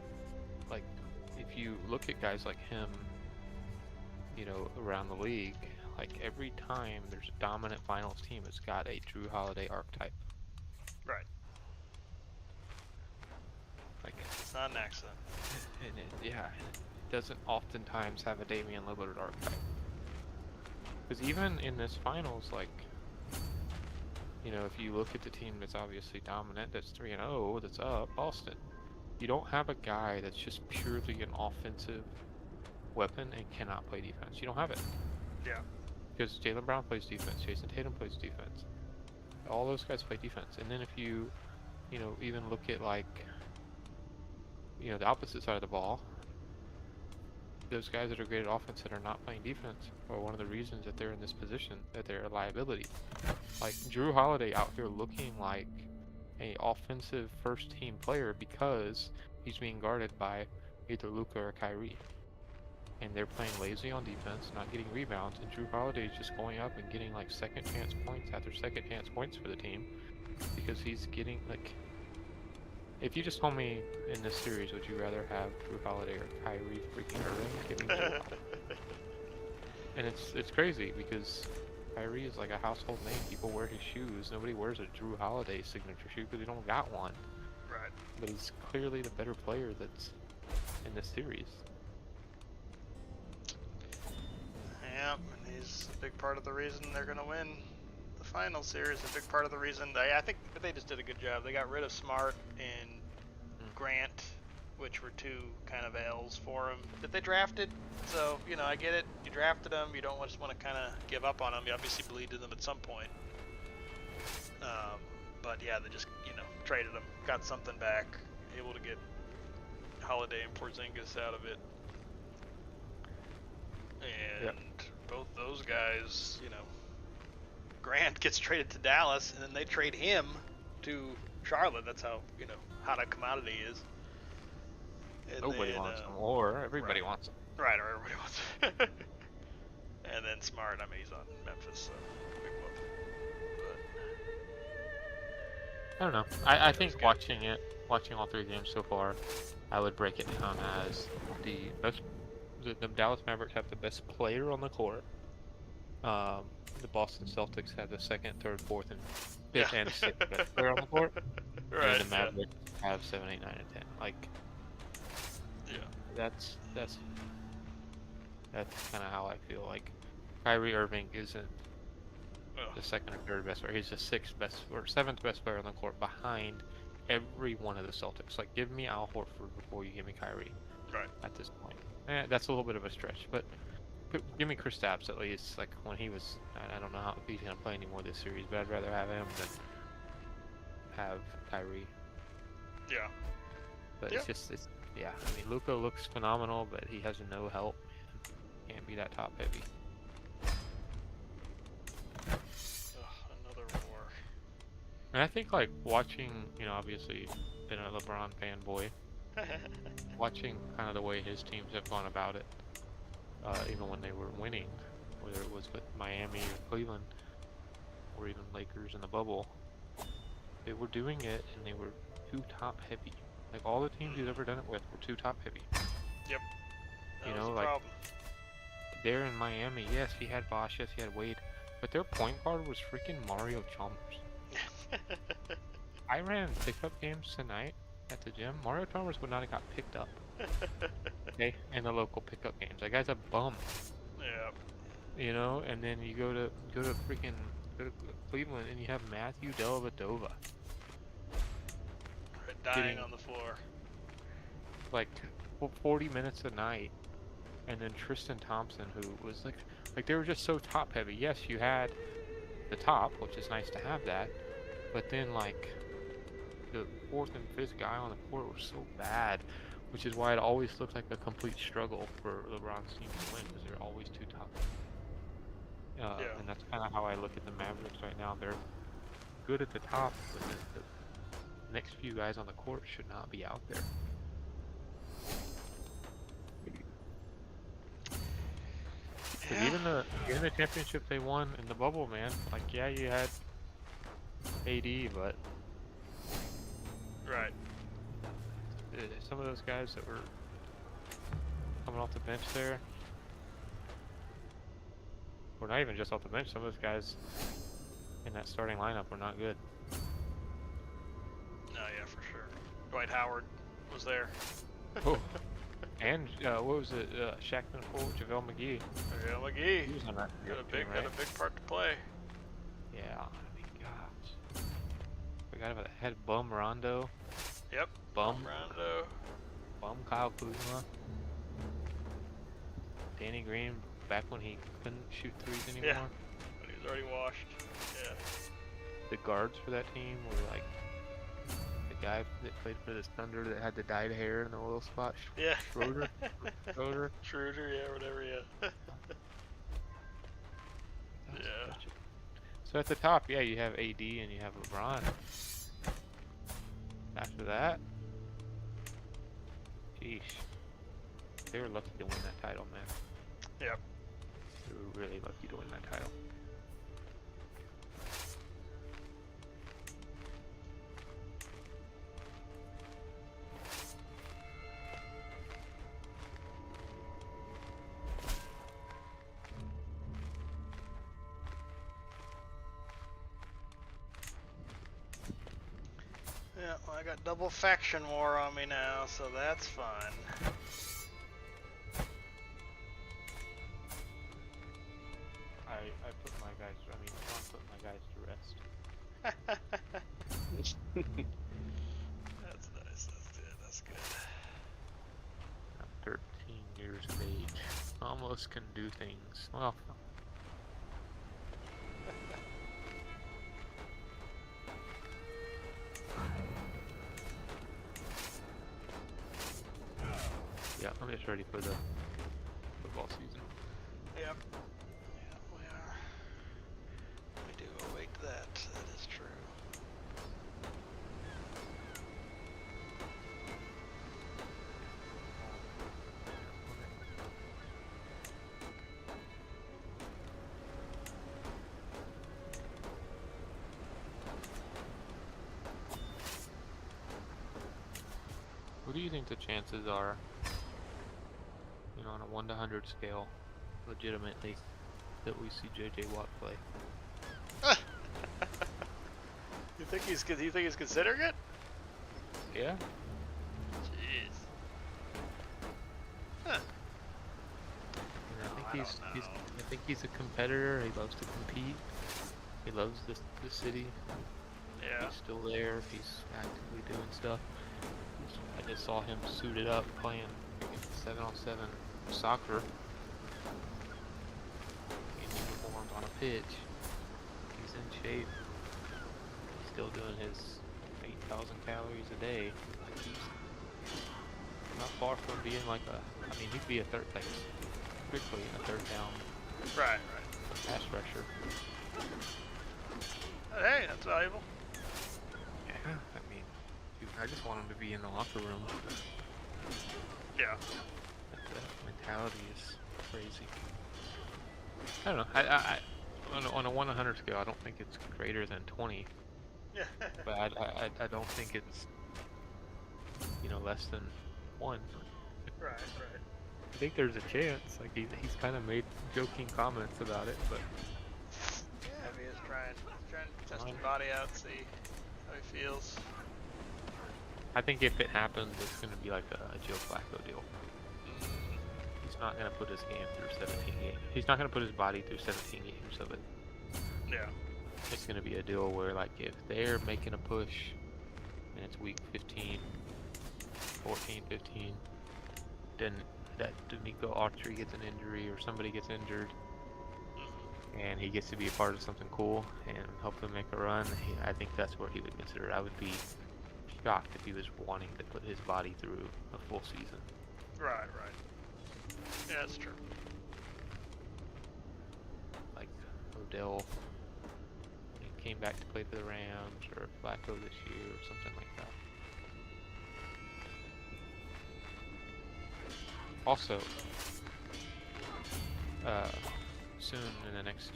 like, if you look at guys like him, around the league, like every time there's a dominant finals team, it's got a Drew Holiday archetype.
Right.
Like,
it's not an accident.
And it doesn't oftentimes have a Damian Lillard archetype. Because even in this finals, like, if you look at the team that's obviously dominant, that's 3-0, that's up, Boston, you don't have a guy that's just purely an offensive weapon and cannot play defense. You don't have it.
Yeah.
Because Jaylen Brown plays defense, Jason Tatum plays defense. All those guys play defense. And then if you, even look at like, the opposite side of the ball, those guys that are great at offense that are not playing defense are one of the reasons that they're in this position, that they're a liability. Like Drew Holiday out here looking like a offensive first team player because he's being guarded by either Luka or Kyrie. And they're playing lazy on defense, not getting rebounds, and Drew Holiday is just going up and getting like second chance points after second chance points for the team because he's getting like. If you just told me in this series, would you rather have Drew Holiday or Kyrie freaking Irving? Give me Drew Holiday. And it's crazy because Kyrie is like a household name. People wear his shoes. Nobody wears a Drew Holiday signature shoe because they don't got one.
Right.
But he's clearly the better player that's in this series.
Yeah, and he's a big part of the reason they're going to win the final series. A big part of the reason I think they just did a good job. They got rid of Smart and Grant, which were two kind of L's for him that they drafted. So, I get it. You drafted them. You don't just want to kind of give up on them. You obviously believed in them at some point. But yeah, they just, traded them, got something back, able to get Holiday and Porzingis out of it. And both those guys, Grant gets traded to Dallas, and then they trade him to Charlotte. That's how, hot a commodity is. And
Nobody wants him, or everybody wants him.
Right, or everybody wants him. And then Smart, he's on Memphis, so big whoop.
I don't know. I think watching all three games so far, I would break it down as the best. The Dallas Mavericks have the best player on the court. The Boston Celtics have the second, third, fourth, and fifth and sixth best player on the court.
Right.
And the Mavericks have 7, 8, 9, and 10. Like, that's kind of how I feel. Like, Kyrie Irving isn't the second or third best player. He's the sixth best or seventh best player on the court behind every one of the Celtics. Like, give me Al Horford before you give me Kyrie.
Right.
At this point. That's a little bit of a stretch, but give me Kristaps at least. Like when he was, I don't know if he's gonna play anymore this series, but I'd rather have him than have Kyrie.
Yeah.
But it's Luka looks phenomenal, but he has no help. Can't be that top heavy.
Another war.
And I think like watching, obviously been a LeBron fanboy. Watching kind of the way his teams have gone about it, even when they were winning, whether it was with Miami or Cleveland, or even Lakers in the bubble, they were doing it and they were too top heavy. Like all the teams he's ever done it with were too top heavy.
Yep.
That
was the
like
problem.
there in Miami, yes, he had Bosh, yes, he had Wade, but their point guard was freaking Mario Chalmers. I ran pickup games tonight at the gym. Mario Chalmers would not have got picked up. Okay, in the local pickup games. That guy's a bum.
Yeah.
And then you go to Cleveland and you have Matthew Dellavedova
Dying on the floor.
Like 40 minutes a night. And then Tristan Thompson, who was like they were just so top heavy. Yes, you had the top, which is nice to have that, but then like the fourth and fifth guy on the court were so bad, which is why it always looks like a complete struggle for LeBron's team to win because they're always too tough.
Yeah.
And that's kind of how I look at the Mavericks right now. They're good at the top, but the next few guys on the court should not be out there. Because even the championship they won in the bubble, man, like yeah, you had AD, but
Right.
some of those guys that were coming off the bench there, or not even just off the bench, some of those guys in that starting lineup were not good.
No, yeah, for sure. Dwight Howard was there.
Oh. And what was it? Shaqtin' Fool, JaVale McGee.
JaVale McGee
He was on that
got a
team, right?
got a big part to play.
Yeah, I mean, gosh. Forgot about that. Had Bum Rondo.
Yep.
Bum
Rondo.
Bum Kyle Kuzma. Danny Green, back when he couldn't shoot threes anymore.
Yeah. But he was already washed. Yeah.
The guards for that team were like the guy that played for the Thunder that had the dyed hair in the oil spot.
Yeah.
Schroeder.
Schroeder, yeah, whatever, yeah. Yeah.
So at the top, yeah, you have AD and you have LeBron. After that, sheesh. They were lucky to win that title, man.
Yep.
They were really lucky to win that title.
Yeah, well, I got double faction war on me now, so that's fun.
I put my guys, Sean put my guys to rest.
That's nice, that's good, that's good.
I'm 13 years of age. Almost can do things. Well, yeah, I'm just ready for the football season.
Yep. Yeah, we are. We do await that. That is true.
What do you think the chances are, on a 1 to 100 scale, legitimately, that we see JJ Watt play?
You think he's good? You think he's considering it?
Yeah.
Jeez. Huh.
I think he's a competitor. He loves to compete. He loves the city.
Yeah.
He's still there. He's actively doing stuff. I just saw him suited up playing 7-on-7 soccer in uniforms on a pitch. He's in shape. He's still doing his 8,000 calories a day. He's not far from being like he'd be a quickly a third down
Right.
pass rusher.
Hey, that's valuable.
Yeah, dude, I just want him to be in the locker room.
Yeah.
That mentality is crazy. I don't know. On a 1 to 100 scale, I don't think it's greater than 20.
Yeah.
But I don't think it's less than 1.
Right.
I think there's a chance. Like he's kind of made joking comments about it, but
Yeah, he is trying to test his body out, see how he feels.
I think if it happens, it's going to be like a Joe Flacco deal. He's not going to put his game through 17 games. He's not going to put his body through 17 games of it.
Yeah.
It's going to be a deal where, like, if they're making a push and it's week 15, 14, 15, then that D'Amico Autry gets an injury or somebody gets injured, and he gets to be a part of something cool and help them make a run, I think that's where he would consider it. I would be shocked if he was wanting to put his body through a full season.
Right. Yeah, that's true.
Like Odell when he came back to play for the Rams, or Flacco this year, or something like that. Also, soon in the next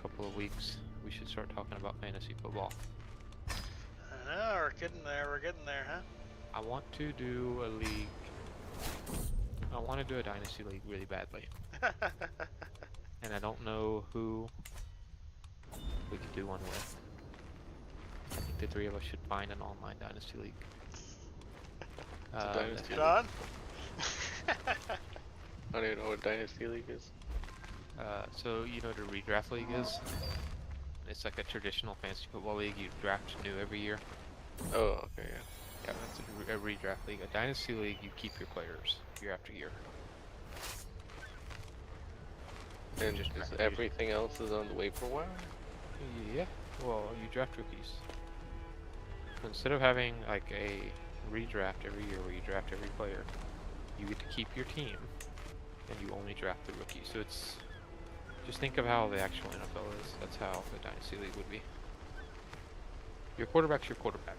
couple of weeks, we should start talking about fantasy football.
I know, we're getting there, huh?
I want to do a league. I want to do a dynasty league really badly. And I don't know who we could do one with. I think the three of us should find an online dynasty league.
It's a dynasty
John?
I don't even know what dynasty league is.
So you know what a redraft league is? It's like a traditional fantasy football league. You draft new every year.
Oh, okay, yeah.
Yeah, that's a redraft league. A dynasty league, you keep your players year after year.
And
Just
just
draft
everything else is on the waiver wire?
Yeah, well, you draft rookies. Instead of having like a redraft every year where you draft every player, you get to keep your team and you only draft the rookies. So it's just think of how the actual NFL is. That's how the dynasty league would be. Your quarterback's your quarterback.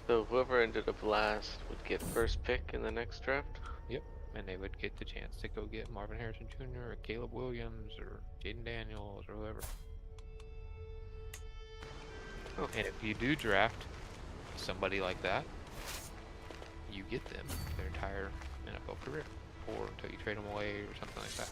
So whoever ended up last would get first pick in the next draft?
Yep. And they would get the chance to go get Marvin Harrison Jr. or Caleb Williams or Jaden Daniels or whoever.
Oh.
And if you do draft somebody like that, you get them their entire NFL career, or until you trade them away or something like that.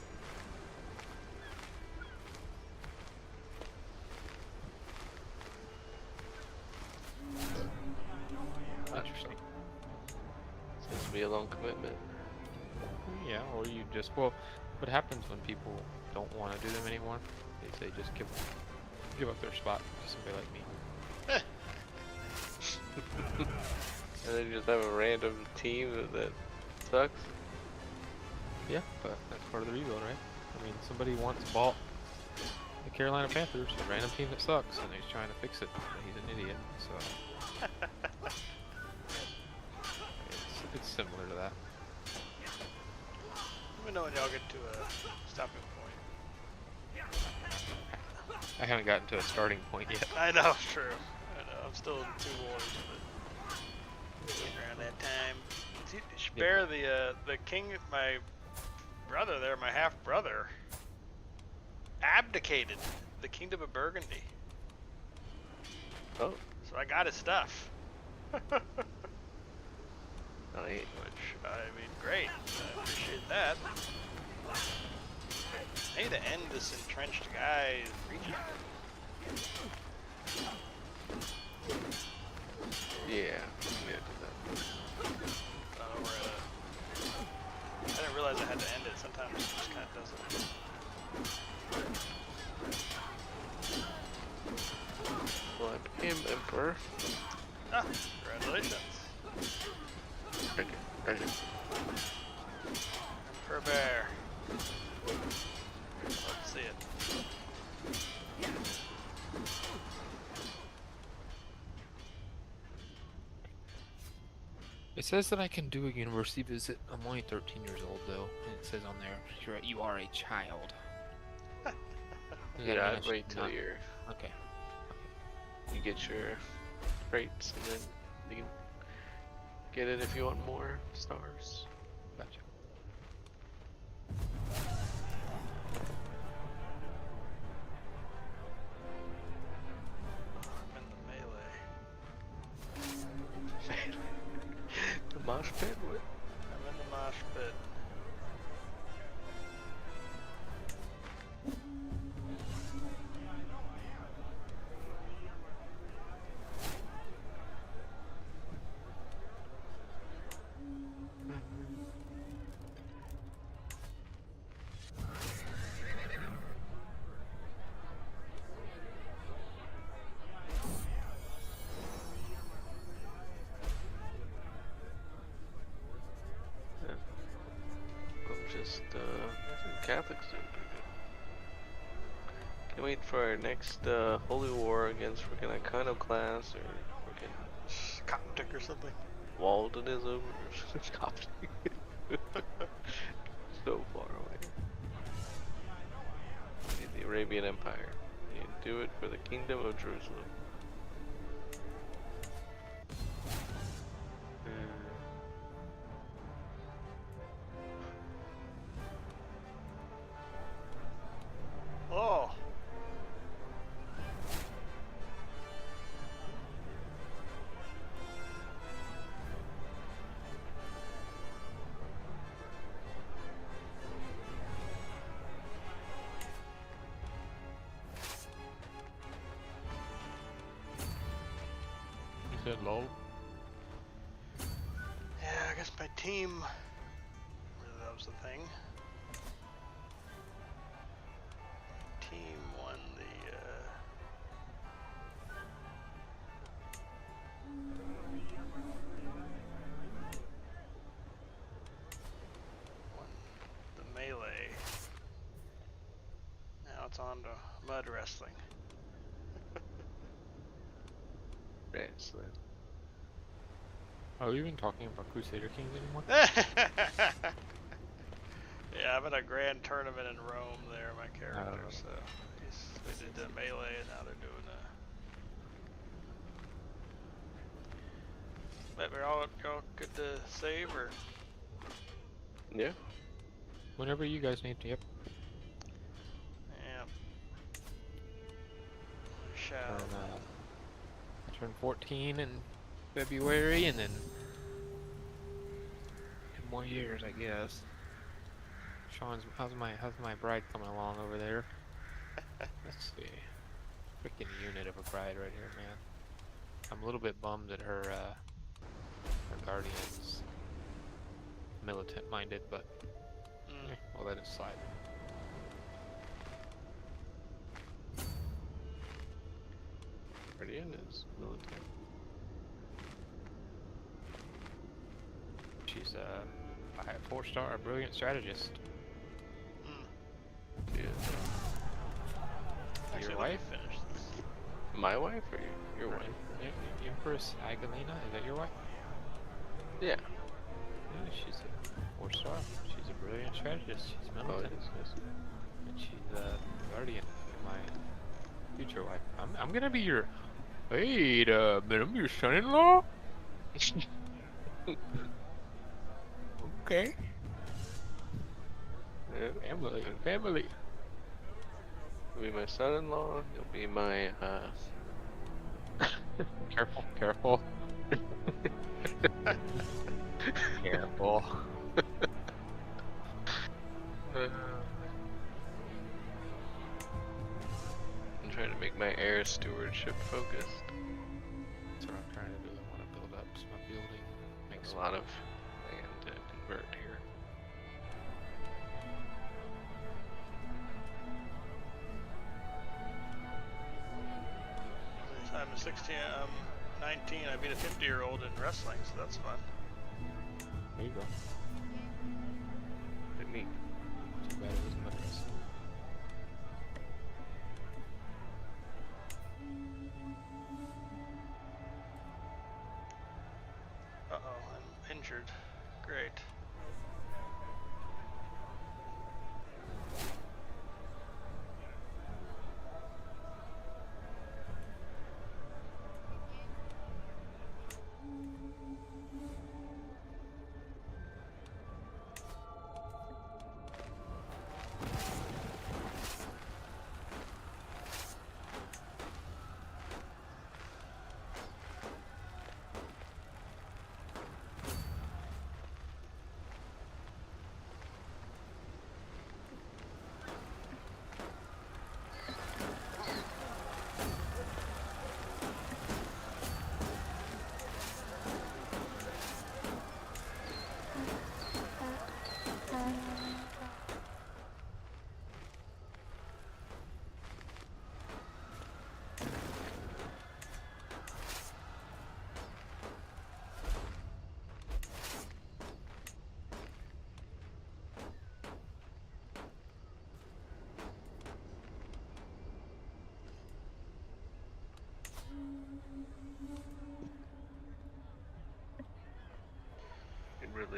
Interesting.
Seems to be a long commitment.
Yeah, or you just, well, what happens when people don't want to do them anymore is they just give up their spot to somebody like me.
And then you just have a random team that sucks?
Yeah, but that's part of the rebuild, right? I mean, somebody once bought the Carolina Panthers, a random team that sucks, and he's trying to fix it. He's an idiot, so it's similar to that.
Let me know when y'all get to a stopping point.
I haven't gotten to a starting point yet.
I know, true. I know, I'm still in 2 wars, but getting around that time. See, spare the king, my brother there, my half brother, abdicated the kingdom of Burgundy.
Oh.
So I got his stuff.
Nice.
Which, I mean, great. I appreciate that. I need to end this entrenched guy region.
Yeah, do that.
I didn't realize I had to end it. Sometimes it just kind of does it.
Well, I became emperor.
Ah, congratulations.
Right here.
Emperor Bear. Let's see it.
It says that I can do a university visit. I'm only 13 years old, though, and it says on there, you are a child. Does that mean
Yeah,
I
I'd
should
wait till
not-
you
Okay.
get your traits, and then you can get it if you want more stars.
Gotcha.
I'm in the melee.
The mosh pit? What?
I'm in the mosh pit.
I'm just, Catholics doing pretty good. Can't wait for our next holy war against freaking Iconoclast or freaking
Coptic or something.
Waldenism or Coptic. So far away. The Arabian Empire. You do it for the Kingdom of Jerusalem.
Oh.
You said low?
Yeah, I guess my team. That was the thing. Team won the. Won the melee. Now it's on to mud wrestling.
Wrestling.
Are we even talking about Crusader Kings anymore?
Yeah, I'm in a grand tournament in Rome there, my character,
Oh.
so we did the melee and now they're doing But we're all good to save, or?
Yeah.
Whenever you guys need to, yep.
Yeah. We shall.
And, turn 14 in February, and then 2 more years, I guess. Sean's, how's my bride coming along over there? Let's see. Freaking unit of a bride right here, man. I'm a little bit bummed that her guardian's militant-minded, but we'll let it slide.
Guardian is militant.
She's a 4-star, a brilliant strategist.
Yeah.
Actually,
Your
let me
wife?
finish this.
My wife or your wife?
Empress Agalina, is that your wife?
Yeah.
Yeah, she's a 4-star. She's a brilliant strategist. She's militant.
Yes.
And she's a guardian of my future wife. I'm gonna be your... Wait a minute, I'm your son-in-law? Okay.
Yeah.
Family.
You'll be my son-in-law. You'll be my
Careful. Careful.
I'm trying to make my air stewardship focused.
That's what I'm trying to do. I want to build up some building. Make
There's a
some
lot of land to convert here.
I'm a 16, I'm 19, I beat a 50-year-old in wrestling, so that's fun.
There you go.
Pretty neat.
Too bad it was mud wrestling.
Uh-oh, I'm injured. Great.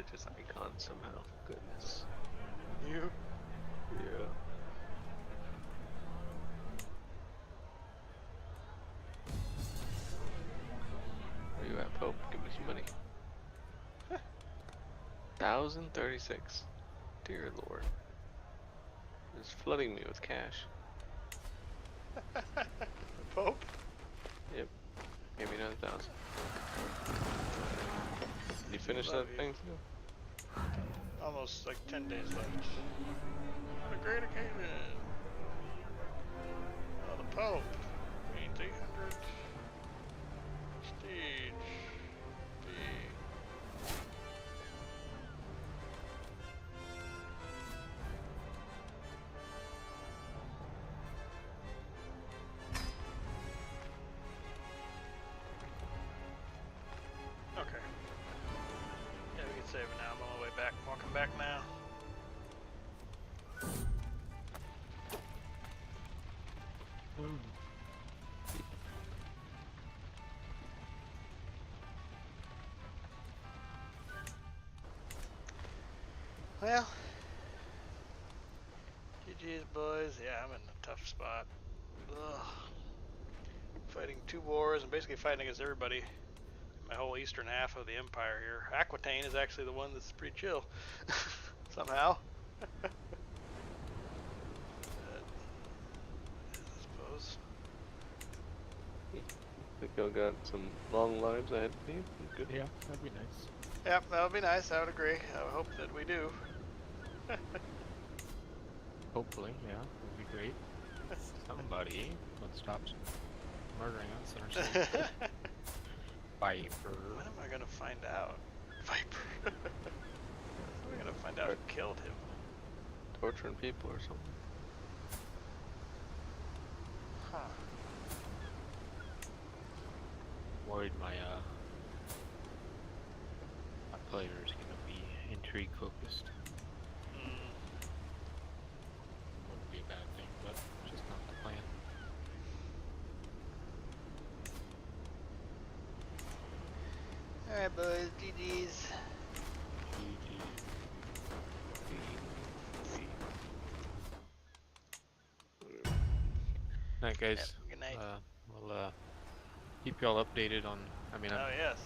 unlock this icon somehow. Goodness.
You?
Yeah. Where you at, Pope? Give me some money. 1,036. Dear Lord. It's flooding me with cash.
Pope?
Yep. Give me another 1,000. Did you finish
Love
that
you.
thing too?
Almost like 10 days left. What a great occasion. Oh, the Pope. Means 800. Prestige. B. Okay. Yeah, we can save it now. I'm on my way back. Walking back now. Well, GG's, boys. Yeah, I'm in a tough spot. Ugh. Fighting 2 wars and basically fighting against everybody. My whole eastern half of the empire here. Aquitaine is actually the one that's pretty chill. Somehow. I suppose.
Think y'all got some long lives ahead of you? Good.
Yeah, that'd be nice.
Yep, that would be nice. I would agree. I would hope that we do.
Hopefully, yeah, would be great. Somebody would stop murdering us in our sleep. Viper.
When am I gonna find out? Viper. When am I gonna find out who killed him?
Torturing people or something?
Huh.
Worried my my player is gonna be intrigue focused. Wouldn't be a bad thing, but just not the plan.
Alright, boys. GG's.
Night, guys.
Yep, good night.
We'll keep y'all updated on. I mean,
Oh, yes.